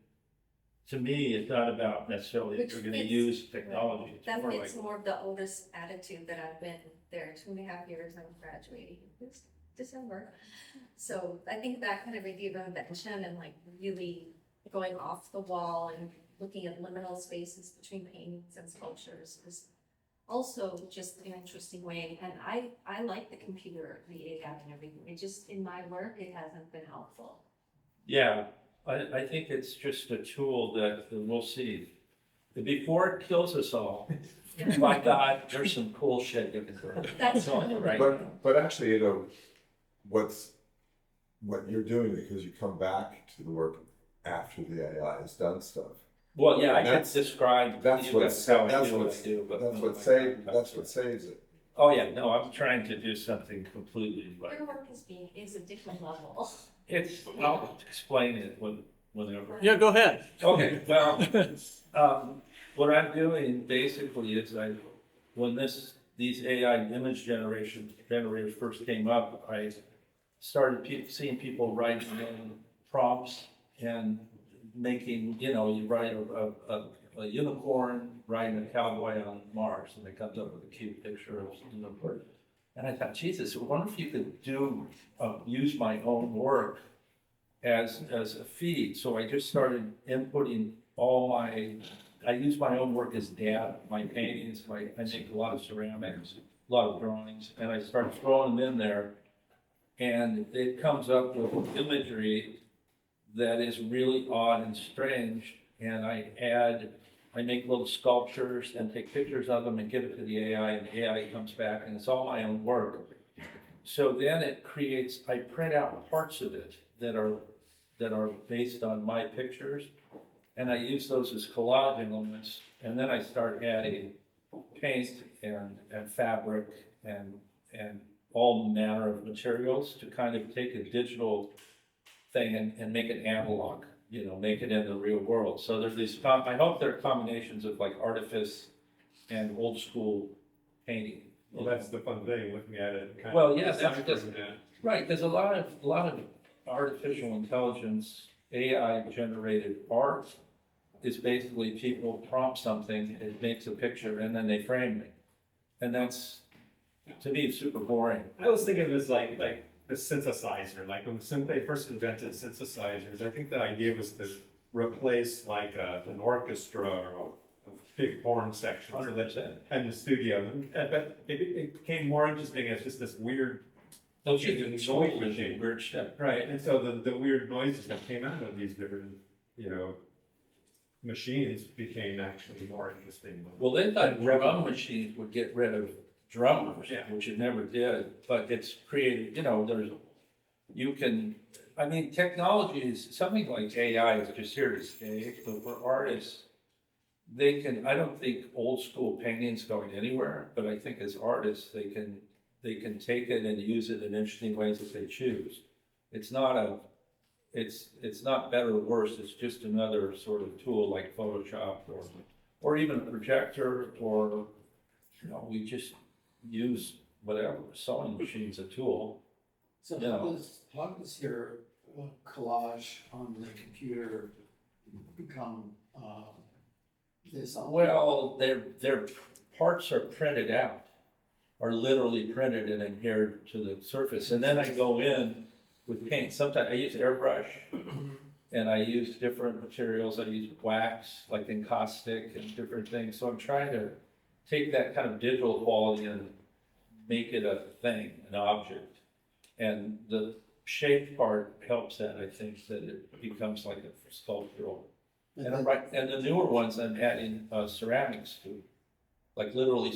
To me, it's not about necessarily if you're going to use technology. It's That more fits like, more of the Otis attitude that I've been there 2.5 years. I'm graduating this December. So I think that kind of idea of invention and like really going off the wall and looking at liminal spaces between paintings and sculptures is also just an interesting way. And I like the computer, the AI and everything. It just, in my work, it hasn't been helpful. yeah, I think it's just a tool that we'll see. Before it kills us all, my God, there's some cool shit you can do. That's right. But actually, what's what you're doing because you come back to the work after the AI has done stuff. Well, yeah, I can That's- describe. That's you what guys how I that's do what what I do, but that's what saves it. Oh yeah, no, I'm trying to do something completely like Your work is a different level. it's. I'll explain it whenever. Yeah, go ahead. Okay, well, what I'm doing basically is when these AI image generators first came up, I started seeing people writing in prompts and making, you write a unicorn riding a cowboy on Mars, and it comes up with a cute picture of a unicorn. And I thought, Jesus, I wonder if you could use my own work as a feed. So I just started inputting I use my own work as data, my paintings, I make a lot of ceramics, a lot of drawings, and I start throwing them in there. And it comes up with imagery that is really odd and strange. And I make little sculptures and take pictures of them and give it to the AI, and the AI comes back, and it's all my own work. So then I print out parts of it that are based on my pictures, and I use those as collage elements, and then I start adding paint and fabric and all manner of materials to kind of take a digital thing and make it analog, make it in the real world. So there's these, I hope they're combinations of like artifice and old school painting. Well, that's the fun thing, looking at it. Kind Well, of yeah, that's deciphering that. Right, there's a lot of artificial intelligence, AI generated art is basically people prompt something, it makes a picture, and then they frame it. And that's, to me, super boring. I was thinking of it as like the synthesizer, like when they first invented synthesizers, I think the idea was to replace like an orchestra or a big horn section. 100%. In the studio, but it became more interesting as just this weird, Those are the the noise machine. weird stuff. Right, and so the weird noises that came out of these different, machines became actually more interesting. Well, they thought drum machines would get rid of drummers, Yeah. which it never did, but it's created, technology is, something like AI is just here to stay, but for artists, I don't think old school painting's going anywhere, but I think as artists, they can take it and use it in interesting ways if they choose. It's not better or worse, it's just another sort of tool like Photoshop or even a projector, or, we just use whatever, sewing machine's a tool. So Yeah. how does your collage on the computer become this? Well, their parts are printed out, are literally printed and adhered to the surface. And then I go in with paint. Sometimes I use airbrush and I use different materials. I use wax, like encaustic and different things. So I'm trying to take that kind of digital quality and make it a thing, an object. And the shape part helps that, I think, that it becomes like a sculptural. And the newer ones I'm adding ceramics to, like literally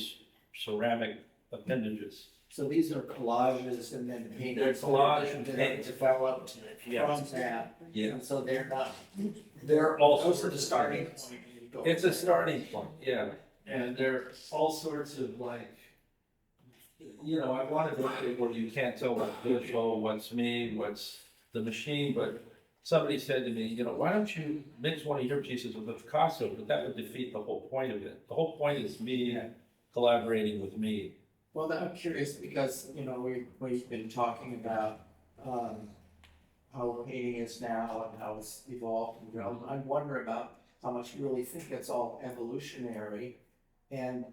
ceramic appendages. So these are collages and then paintings. They're collage and that are paint. developed Yeah. from that. Yeah. And so they're not, all those are sorts the of starting things. point. You go It's a from starting point, yeah. And there's all sorts of like, I wanted to make it where you can't tell what's visual, what's me, what's the machine, but somebody said to me, why don't you mix one of your pieces with a Picasso? But that would defeat the whole point of it. The whole point is me collaborating with me. Well, I'm curious because, we've been talking about how painting is now and how it's evolved. I wonder about how much you really think it's all evolutionary and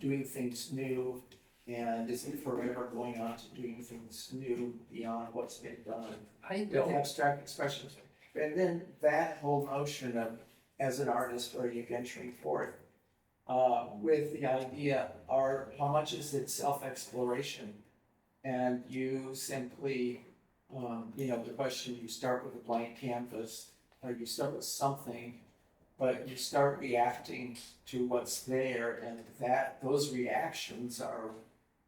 doing things new, and is it forever going on to doing things new beyond what's been done with abstract expressions? And then that whole notion of, as an artist, are you venturing forth with the idea, how much is it self-exploration? And you simply, the question, you start with a blank canvas, or you start with something, but you start reacting to what's there, and those reactions are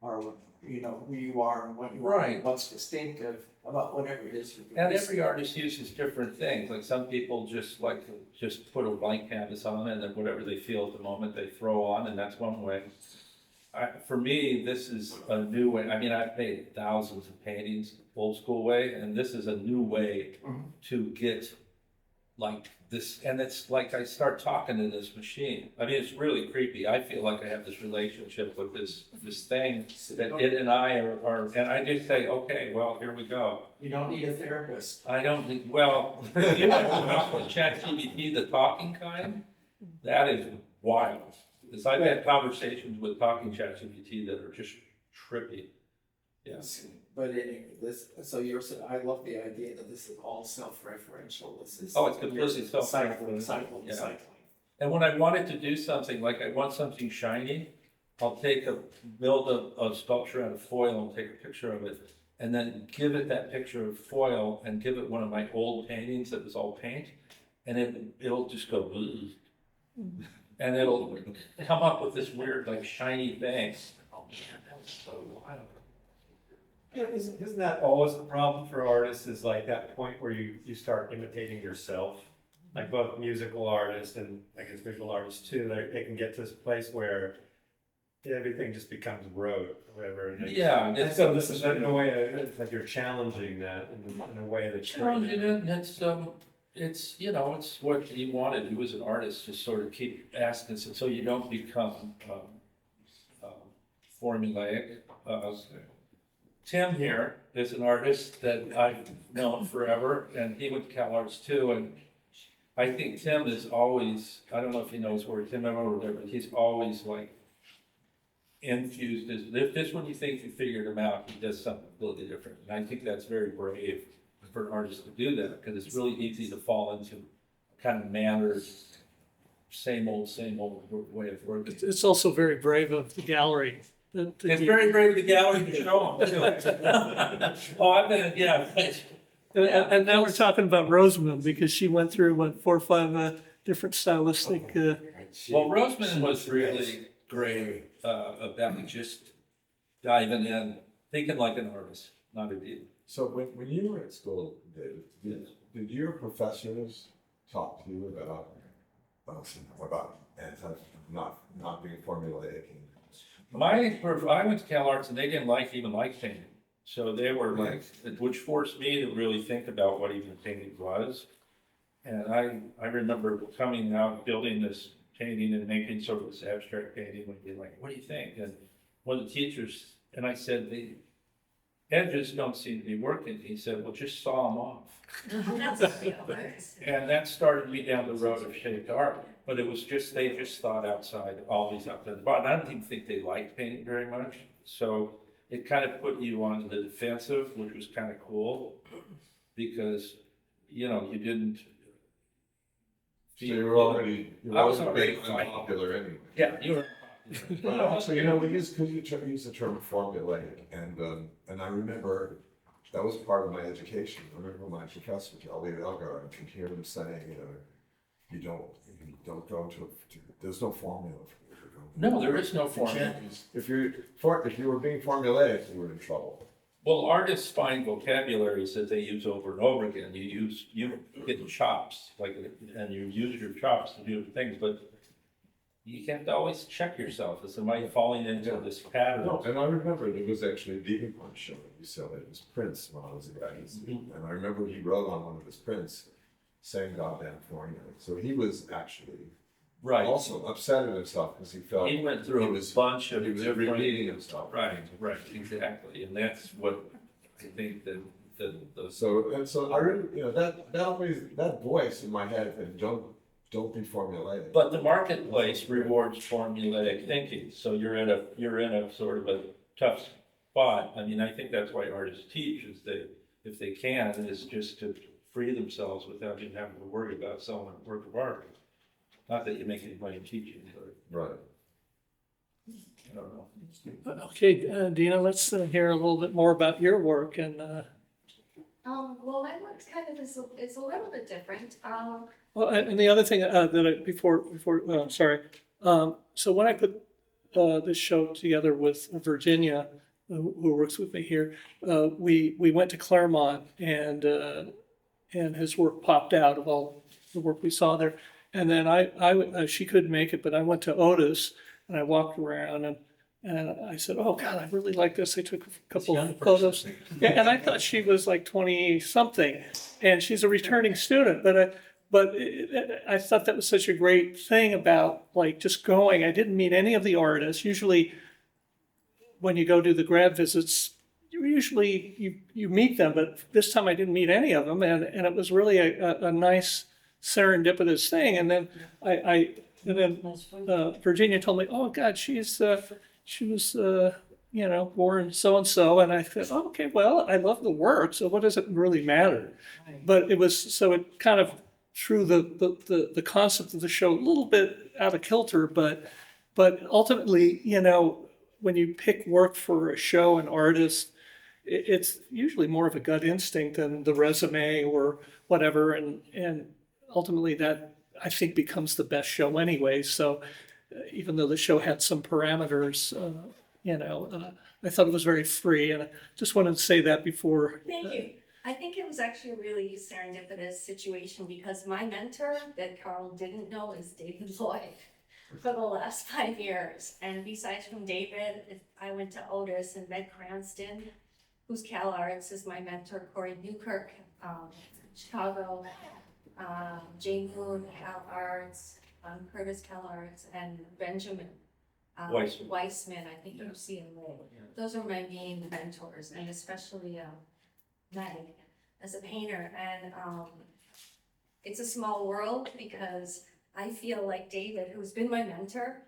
you know, who you are and what you Right. are, what's distinctive about whatever it is. you're And doing. every artist uses different things, like some people just like to just put a blank canvas on and then whatever they feel at the moment they throw on, and that's one way. For me, this is a new way. I mean, I've made thousands of paintings old school way, and this is a new way to get like this. And it's like I start talking to this machine. I mean, it's really creepy. I feel like I have this relationship with this thing that it and I are, and I just say, okay, well, here we go. You don't need a therapist. I don't think, well, you know, ChatGPT, the talking kind, that is wild. Because I've had conversations with talking ChatGPT that are just trippy. Yes. But anyway, so you're saying, I love the idea that this is all self-referential. This is. Oh, it's completely cycling, self-referential. cycling, Yeah. cycling. And when I wanted to do something, like I want something shiny, I'll build a sculpture out of foil and take a picture of it, and then give it that picture of foil and give it one of my old paintings that was all paint, and it'll just go, "Ugh." And it'll come up with this weird, like, shiny thing. Oh man, that was so wild. Yeah, isn't that always the problem for artists, is like that point where you start imitating yourself? Like both musical artists and I guess visual artists too, they can get to this place where everything just becomes rote or whatever. And Yeah, and so this is in a way, it's like you're challenging that in a way that challenging it, and it's you know, it's what you want to do as an artist, just sort of keep asking, so you don't become formulaic. Tim here is an artist that I've known forever, and he went to Cal Arts too, and I think Tim is always, I don't know if he knows where Tim ever over there, but he's always like infused, if this one you think you figured him out, he does something completely different. And I think that's very brave for an artist to do that, because it's really easy to fall into kind of mannered, same old way of working. It's also very brave of the gallery. It's very brave of the gallery to show them too. Oh, I've been, yeah. And now we're talking about Rosamund, because she went through, what, 4 or 5 different stylistic. Well, Rosamund was really great about just diving in, thinking like an artist, not a dude. So when you were at school, David, did your professors talk to you about not being formulaic? I went to Cal Arts and they didn't even like painting. So they were like, which forced me to really think about what even painting was. And I remember coming out, building this painting and making sort of this abstract painting and being like, what do you think? And one of the teachers, and I said, the edges don't seem to be working. He said, well, just saw them off. And that started me down the road of shaped art. But it was just, they just thought outside, always up to the bottom. I don't even think they liked painting very much. So it kind of put you on the defensive, which was kind of cool, because, you know, you didn't. So you were already unpopular anyway. Yeah, you were. Well, so you know, we use the term formulaic, and I remember that was part of my education. I remember my professor, Elliot Elgar, I could hear him saying, you know, you don't go to there's no formula for it. No, there is no formula. If you were being formulaic, you were in trouble. Well, artists find vocabularies that they use over and over again. You get chops, and you use your chops to do things, but you have to always check yourself. Is am I falling into this pattern? No, and I remember there was actually a Deacon show at UCLA. It was Prince when I was a guy. And I remember he wrote on one of his prints, saying goddamn formula. So he was actually also upset at himself because he felt he went through a bunch of he was repeating himself. Right, exactly, and that's what I think that the So I really, you know, that voice in my head said, don't be formulaic. But the marketplace rewards formulaic thinking, so you're in a sort of a tough spot. I mean, I think that's why artists teach, is if they can, is just to free themselves without even having to worry about selling a work of art. Not that you make any money teaching, but Right. I don't know. Okay, Dina, let's hear a little bit more about your work. And well, my work's kind of is a little bit different. well, and the other thing that sorry. So when I put this show together with Virginia, who works with me here. We went to Claremont and his work popped out of all the work we saw there. And then she couldn't make it, but I went to Otis and I walked around and I said, "Oh God, I really like this." I took a couple of photos. Yeah, and I thought she was like 20 something, and she's a returning student. But I thought that was such a great thing about like just going. I didn't meet any of the artists. Usually, when you go do the grad visits, you meet them, but this time I didn't meet any of them, and it was really a nice serendipitous thing. And then Virginia told me, "Oh God, she was born so and so," and I said, "Oh, okay, well, I love the work, so what does it really matter?" But it kind of threw the concept of the show a little bit out of kilter, but ultimately, when you pick work for a show and artist, it's usually more of a gut instinct than the resume or whatever, and ultimately that I think becomes the best show anyway. So even though the show had some parameters, I thought it was very free, and I just wanted to say that before. Thank you. I think it was actually a really serendipitous situation because my mentor that Carl didn't know is David Lloyd for the last 5 years. And besides from David, I went to Otis and met Cranston, who's Cal Arts, is my mentor, Corey Newkirk, Chicago, Jane Moon, Cal Arts, Curtis Cal Arts, and Benjamin Weissman, I think you see him there. Those are my main mentors, and especially Meg as a painter. And it's a small world because I feel like David, who's been my mentor,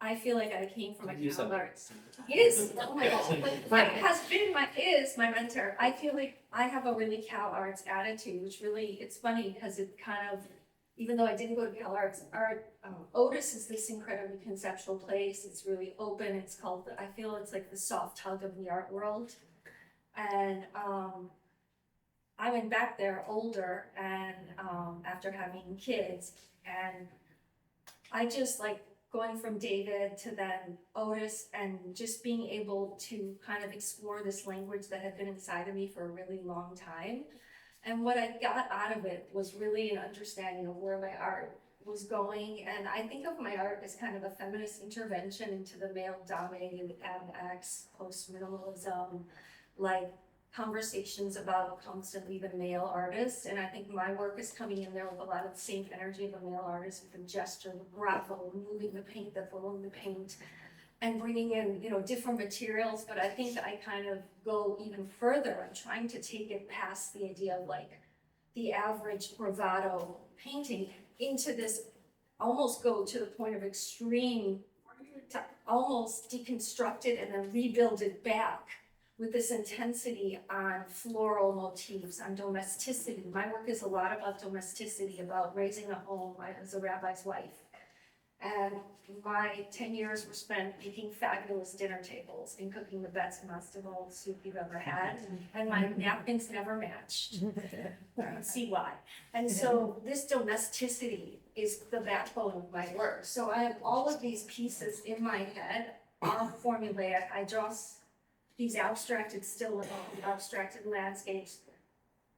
I feel like I came from a Cal Arts. He is, oh my gosh, is my mentor. I feel like I have a really Cal Arts attitude, which really, it's funny because it kind of, even though I didn't go to Cal Arts, Otis is this incredibly conceptual place. It's really open. It's called, I feel it's like the soft hug of the art world. And I went back there older and after having kids, and I just like going from David to then Otis and just being able to kind of explore this language that had been inside of me for a really long time. And what I got out of it was really an understanding of where my art was going. And I think of my art as kind of a feminist intervention into the male-dominated MX, post-minimalism, like conversations about constantly the male artist. And I think my work is coming in there with a lot of the same energy of a male artist, with the gesture, the grapple, moving the paint, the flowing the paint, and bringing in, different materials. But I think I kind of go even further. I'm trying to take it past the idea of like the average bravado painting into this, almost go to the point of extreme, to almost deconstruct it and then rebuild it back with this intensity on floral motifs, on domesticity. My work is a lot about domesticity, about raising a home. I was a rabbi's wife. And my 10 years were spent making fabulous dinner tables and cooking the best mastival soup you've ever had. And my napkins never matched. See why. And so this domesticity is the backbone of my work. So I have all of these pieces in my head, are formulaic. I draw these abstracted still abstracted landscapes.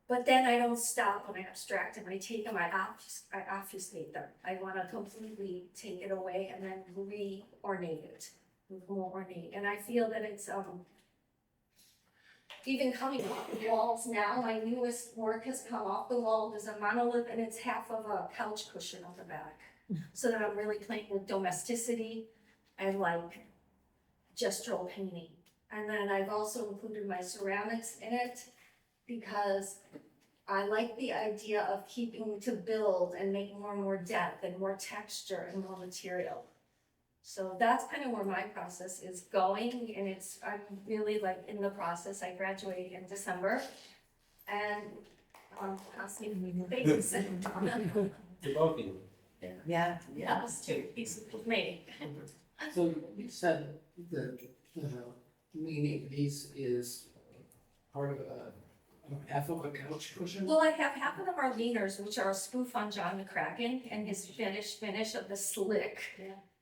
But then I don't stop when I abstract them. I take them, I obfuscate them. I want to completely take it away and then re-ornate it with more ornate. And I feel that it's even coming off the walls now. My newest work has come off the wall. There's a monolith and it's half of a couch cushion on the back. So that I'm really playing with domesticity and like gestural painting. And then I've also included my ceramics in it, because I like the idea of keeping to build and make more and more depth and more texture and more material. So that's kind of where my process is going, and I'm really like in the process. I graduate in December, and asking things. Yeah. Yeah, it's 2 pieces with me. So you said the meaning piece is part of half of a couch cushion? Well, I have half of them are leaners, which are a spoof on John McCracken and his finish of the slick.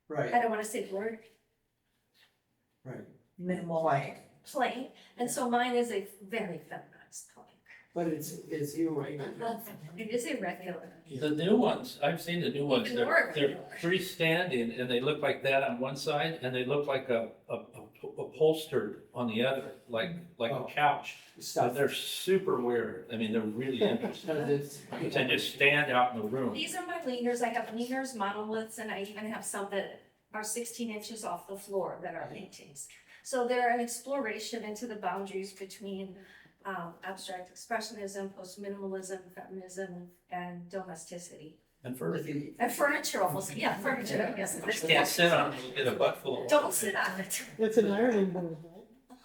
Right. I don't want to say the word. Right. minimal, Plain. plain, and so mine is a very feminized color. But it's irregular. It is irregular. The new ones, I've seen the new ones, Even more they're irregular. freestanding and they look like that on one side and they look like a upholstered on the other, like Oh. a couch. But Stuff. they're super weird. I mean, they're really interesting. And just stand out in the room. These are my leaners. I have leaners, monoliths, and I even have some that are 16 inches off the floor that are paintings. So they're an exploration into the boundaries between abstract expressionism, post-minimalism, feminism, and domesticity. And first, And furniture almost, yeah, furniture, I guess. just can't sit on it, you'll get a butt full of. Don't sit on it. It's an ironing board,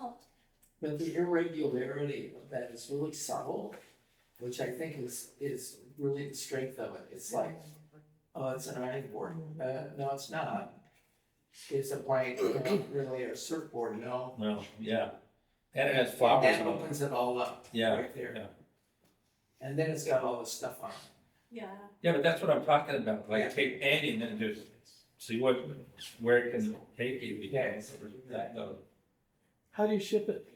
right? But the irregularity of that is really subtle, which I think is really the strength of it. It's like, oh, it's an ironing board. No, it's not. It's a blank, really a surfboard, no. No, yeah. And it has flowers That on it. opens it all up. Yeah, Right there. yeah. And then it's got all this stuff on it. Yeah. Yeah, but that's what I'm talking about, like take painting and just see where it can take you. because that goes. How do you ship it?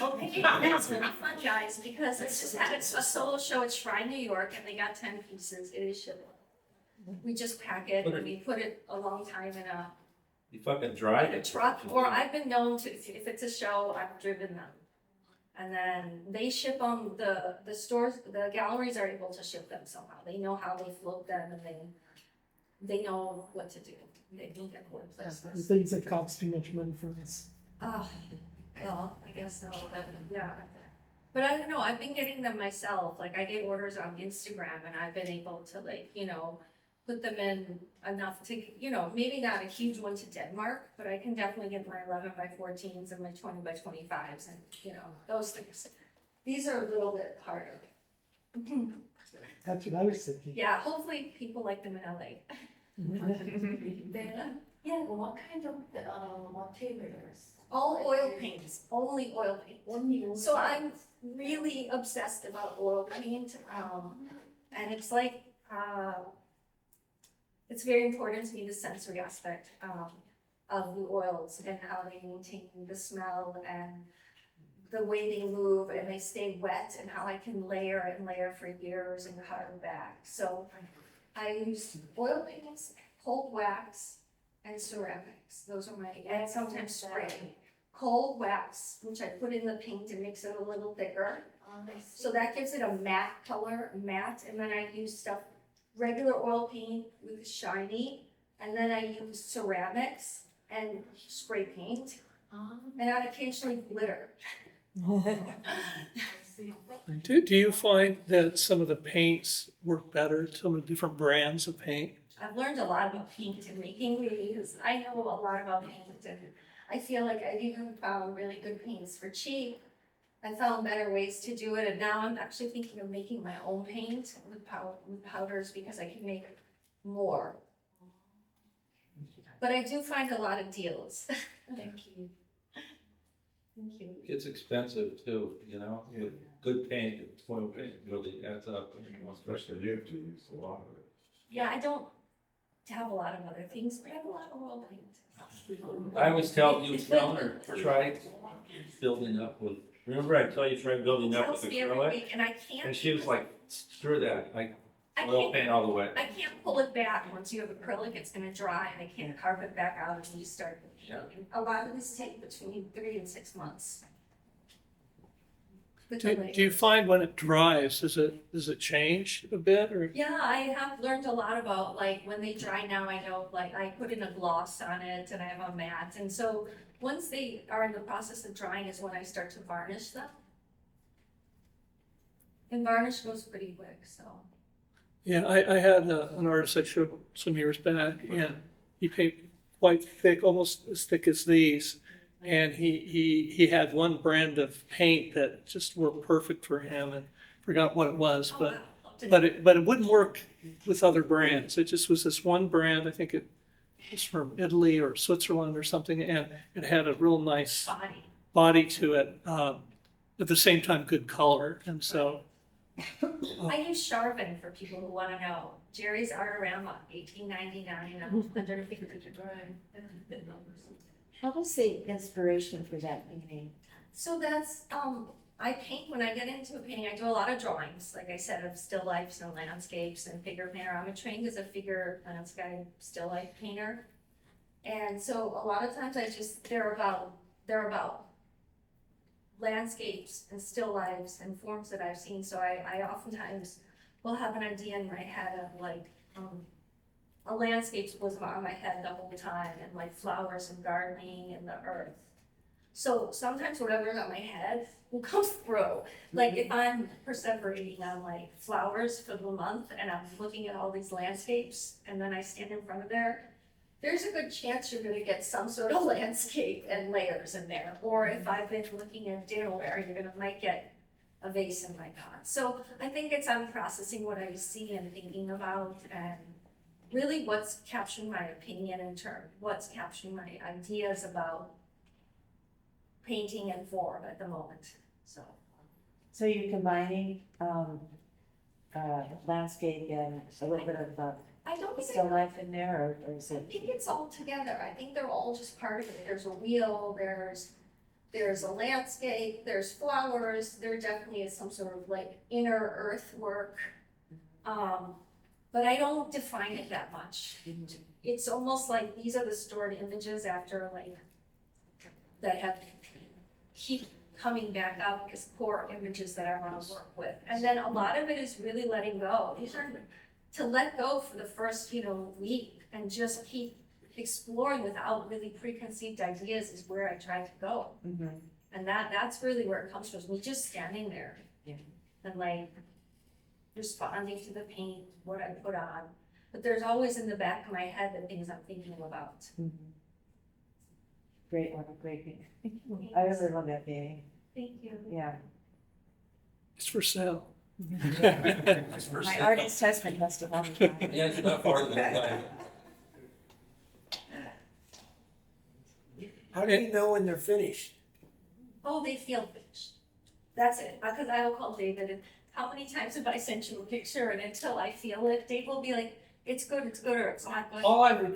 Okay, that's really fun, guys, because it's just had a solo show at Shrine, New York, and they got 10 pieces. It is shippable. We just pack it, and we put it a long time in a You fucking dry in a it. truck, or I've been known to, if it's a show, I've driven them. And then they ship them, the stores, the galleries are able to ship them somehow. They know how they float them and they know what to do. They can get more The places. things that cost too much money for us. Oh, well, I guess so, but yeah. But I don't know, I've been getting them myself. Like I get orders on Instagram and I've been able to put them in enough to, maybe not a huge one to Denmark, but I can definitely get my 11 by 14s and my 20 by 25s and, those things. These are a little bit harder. That's what I was thinking. Yeah, hopefully people like them in LA. Yeah, What kind of materials? all oil paints, only oil paints. So I'm really obsessed about oil paint, and it's like, it's very important to me, the sensory aspect, of the oils and how they maintain the smell and the way they move and they stay wet and how I can layer and layer for years and cut them back. So I use oil paints, cold wax, and ceramics. Those are my, and sometimes spray. Cold wax, which I put in the paint and makes it a little thicker. So that gives it a matte color, matte, and then I use stuff, regular oil paint with shiny, and then I use ceramics and spray paint, and I'd occasionally glitter. Do you find that some of the paints work better, some of the different brands of paint? I've learned a lot about paint and making because I know a lot about paint, and I feel like I've even found really good paints for cheap. I found better ways to do it, and now I'm actually thinking of making my own paint with powders because I can make more. But I do find a lot of deals. Thank you. Thank you. It's expensive too, good paint, foil paint really adds up. Especially you have to use a lot of it. Yeah, I don't have a lot of other things, but I have a lot of oil paint. I always tell her, try building up with, remember I tell you try building up with Tells me every acrylic? week, and I can't. And she was like, screw that, I oil can't. paint all the way. I can't pull it back. Once you have acrylic, it's gonna dry and I can't carve it back out until you start. Yeah. A lot of these take between 3 and 6 months. Do you find when it dries, does it change a bit or? Yeah, I have learned a lot about like when they dry now, I know like I put in a gloss on it and I have a matte. And so once they are in the process of drying is when I start to varnish them. And varnish goes pretty quick, so. Yeah, I had an artist I showed some years back, and he painted quite thick, almost as thick as these. And he had one brand of paint that just worked perfect for him, and forgot what it was, Oh, wow. but it wouldn't work with other brands. It just was this one brand. I think it was from Italy or Switzerland or something, and it had a real nice body to it. At the same time, good color, and so. I use Charvin for people who want to know. Jerry's Artorama, $18.99, $150. What was the inspiration for that painting? So that's, I paint, when I get into painting, I do a lot of drawings, like I said, of still lifes and landscapes and figure painter. I'm trained as a figure landscape still life painter. And so a lot of times they're about landscapes and still lifes and forms that I've seen. So I oftentimes will have an idea in my head of like, a landscape was on my head the whole time, and like flowers and gardening and the earth. So sometimes whatever's on my head will come through. Like if I'm perseverating on like flowers for the month and I'm looking at all these landscapes and then I stand in front of there's a good chance you're gonna get some sort of landscape and layers in there. Or if I've been looking at dinnerware, might get a vase in my pot. So I think I'm processing what I see and thinking about, and really what's capturing my opinion in turn, what's capturing my ideas about painting and form at the moment, so. So you're combining landscape and a little bit of I don't think still life in there, or is I it? think it's all together. I think they're all just part of it. There's a wheel, there's a landscape, there's flowers, there definitely is some sort of like inner earthwork. But I don't define it that much. It's almost like these are the stored images after like, that have keep coming back up as core images that I want to work with. And then a lot of it is really letting go. These are to let go for the first, week and just keep exploring without really preconceived ideas is where I try to go. Mm-hmm. And that's really where it comes from, me just standing there. Yeah. And like responding to the paint, what I put on. But there's always in the back of my head the things I'm thinking about. Mm-hmm. Great one, great painting. I really love that painting. Thank you. Yeah. It's for sale. My artist husband must have helped me. Yeah, it's not far than that. How do you know when they're finished? Oh, they feel finished. That's it. Because I will call David, and how many times have I sent you a picture, and until I feel it, Dave will be like, it's good, or it's not good. All I've done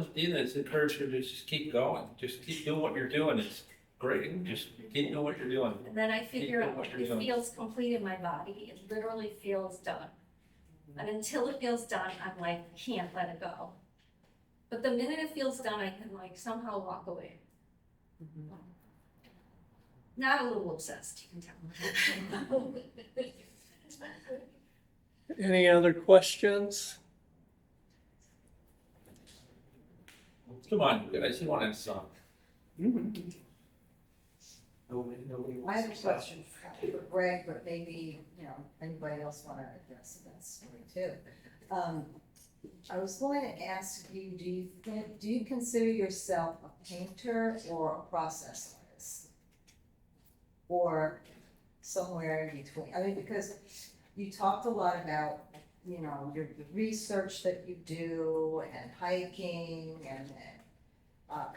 with Dina is encourage her to just keep going, just keep doing what you're doing, it's great, just keep doing what you're doing. And then I figure Keep doing out what it you're doing. feels complete in my body. It literally feels done. And until it feels done, I'm like, can't let it go. But the minute it feels done, I can like somehow walk away. Not a little obsessed, you can tell. Any other questions? Come on, you guys, you want to song? Nobody I have a wants to question for Greg, but maybe, anybody else want to address that story too. I was going to ask you, do you consider yourself a painter or a process artist? Or somewhere in between? I mean, because you talked a lot about, the research that you do and hiking and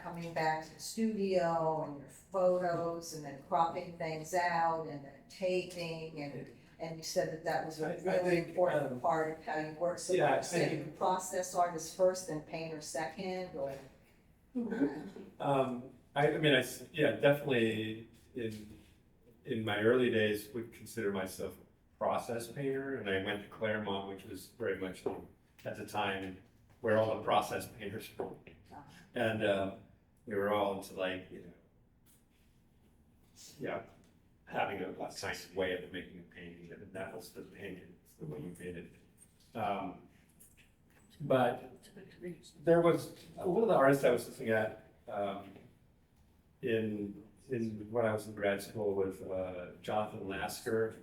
coming back to the studio and your photos and then cropping things out and then taping and you said that was a I really think, important part of how you work. So yeah, you said you're process artist first and painter second, or? Definitely in my early days would consider myself a process painter, and I went to Claremont, which was very much at the time where all the process painters were. And we were all into having a nice way of making a painting, and that was the painting, the way you painted it. But there was one of the artists I was looking at in when I was in grad school with Jonathan Lasker,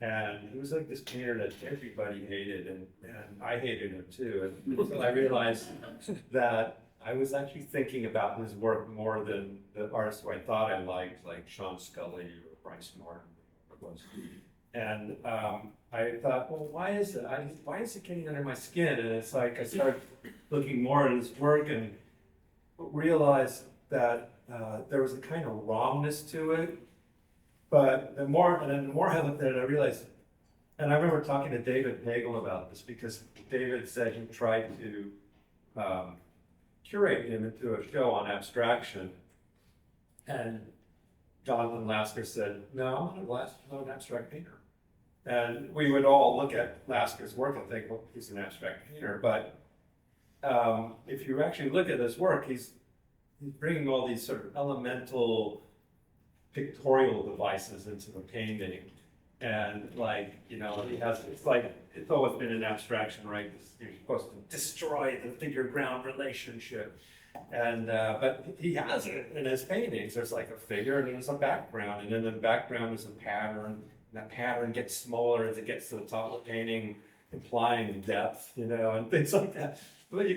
and he was like this painter that everybody hated, and I hated him too. And so I realized that I was actually thinking about his work more than the artists who I thought I liked, like Sean Scully or Bryce Martin, or was. And I thought, well, why is it getting under my skin? And it's like I started looking more at his work and realized that there was a kind of wrongness to it. But the more I looked at it, I realized, and I remember talking to David Nagel about this, because David said he tried to curate him into a show on abstraction. And Jonathan Lasker said, no, I'm not an abstract painter. And we would all look at Lasker's work and think, well, he's an abstract painter. But if you actually look at his work, he's bringing all these sort of elemental pictorial devices into the painting. And like, you know, it's always been an abstraction, right? You're supposed to destroy the figure-ground relationship. And, but he has it in his paintings. There's like a figure and there's a background. And in the background is a pattern. And that pattern gets smaller as it gets to the top of the painting, implying depth, you know, and things like that. But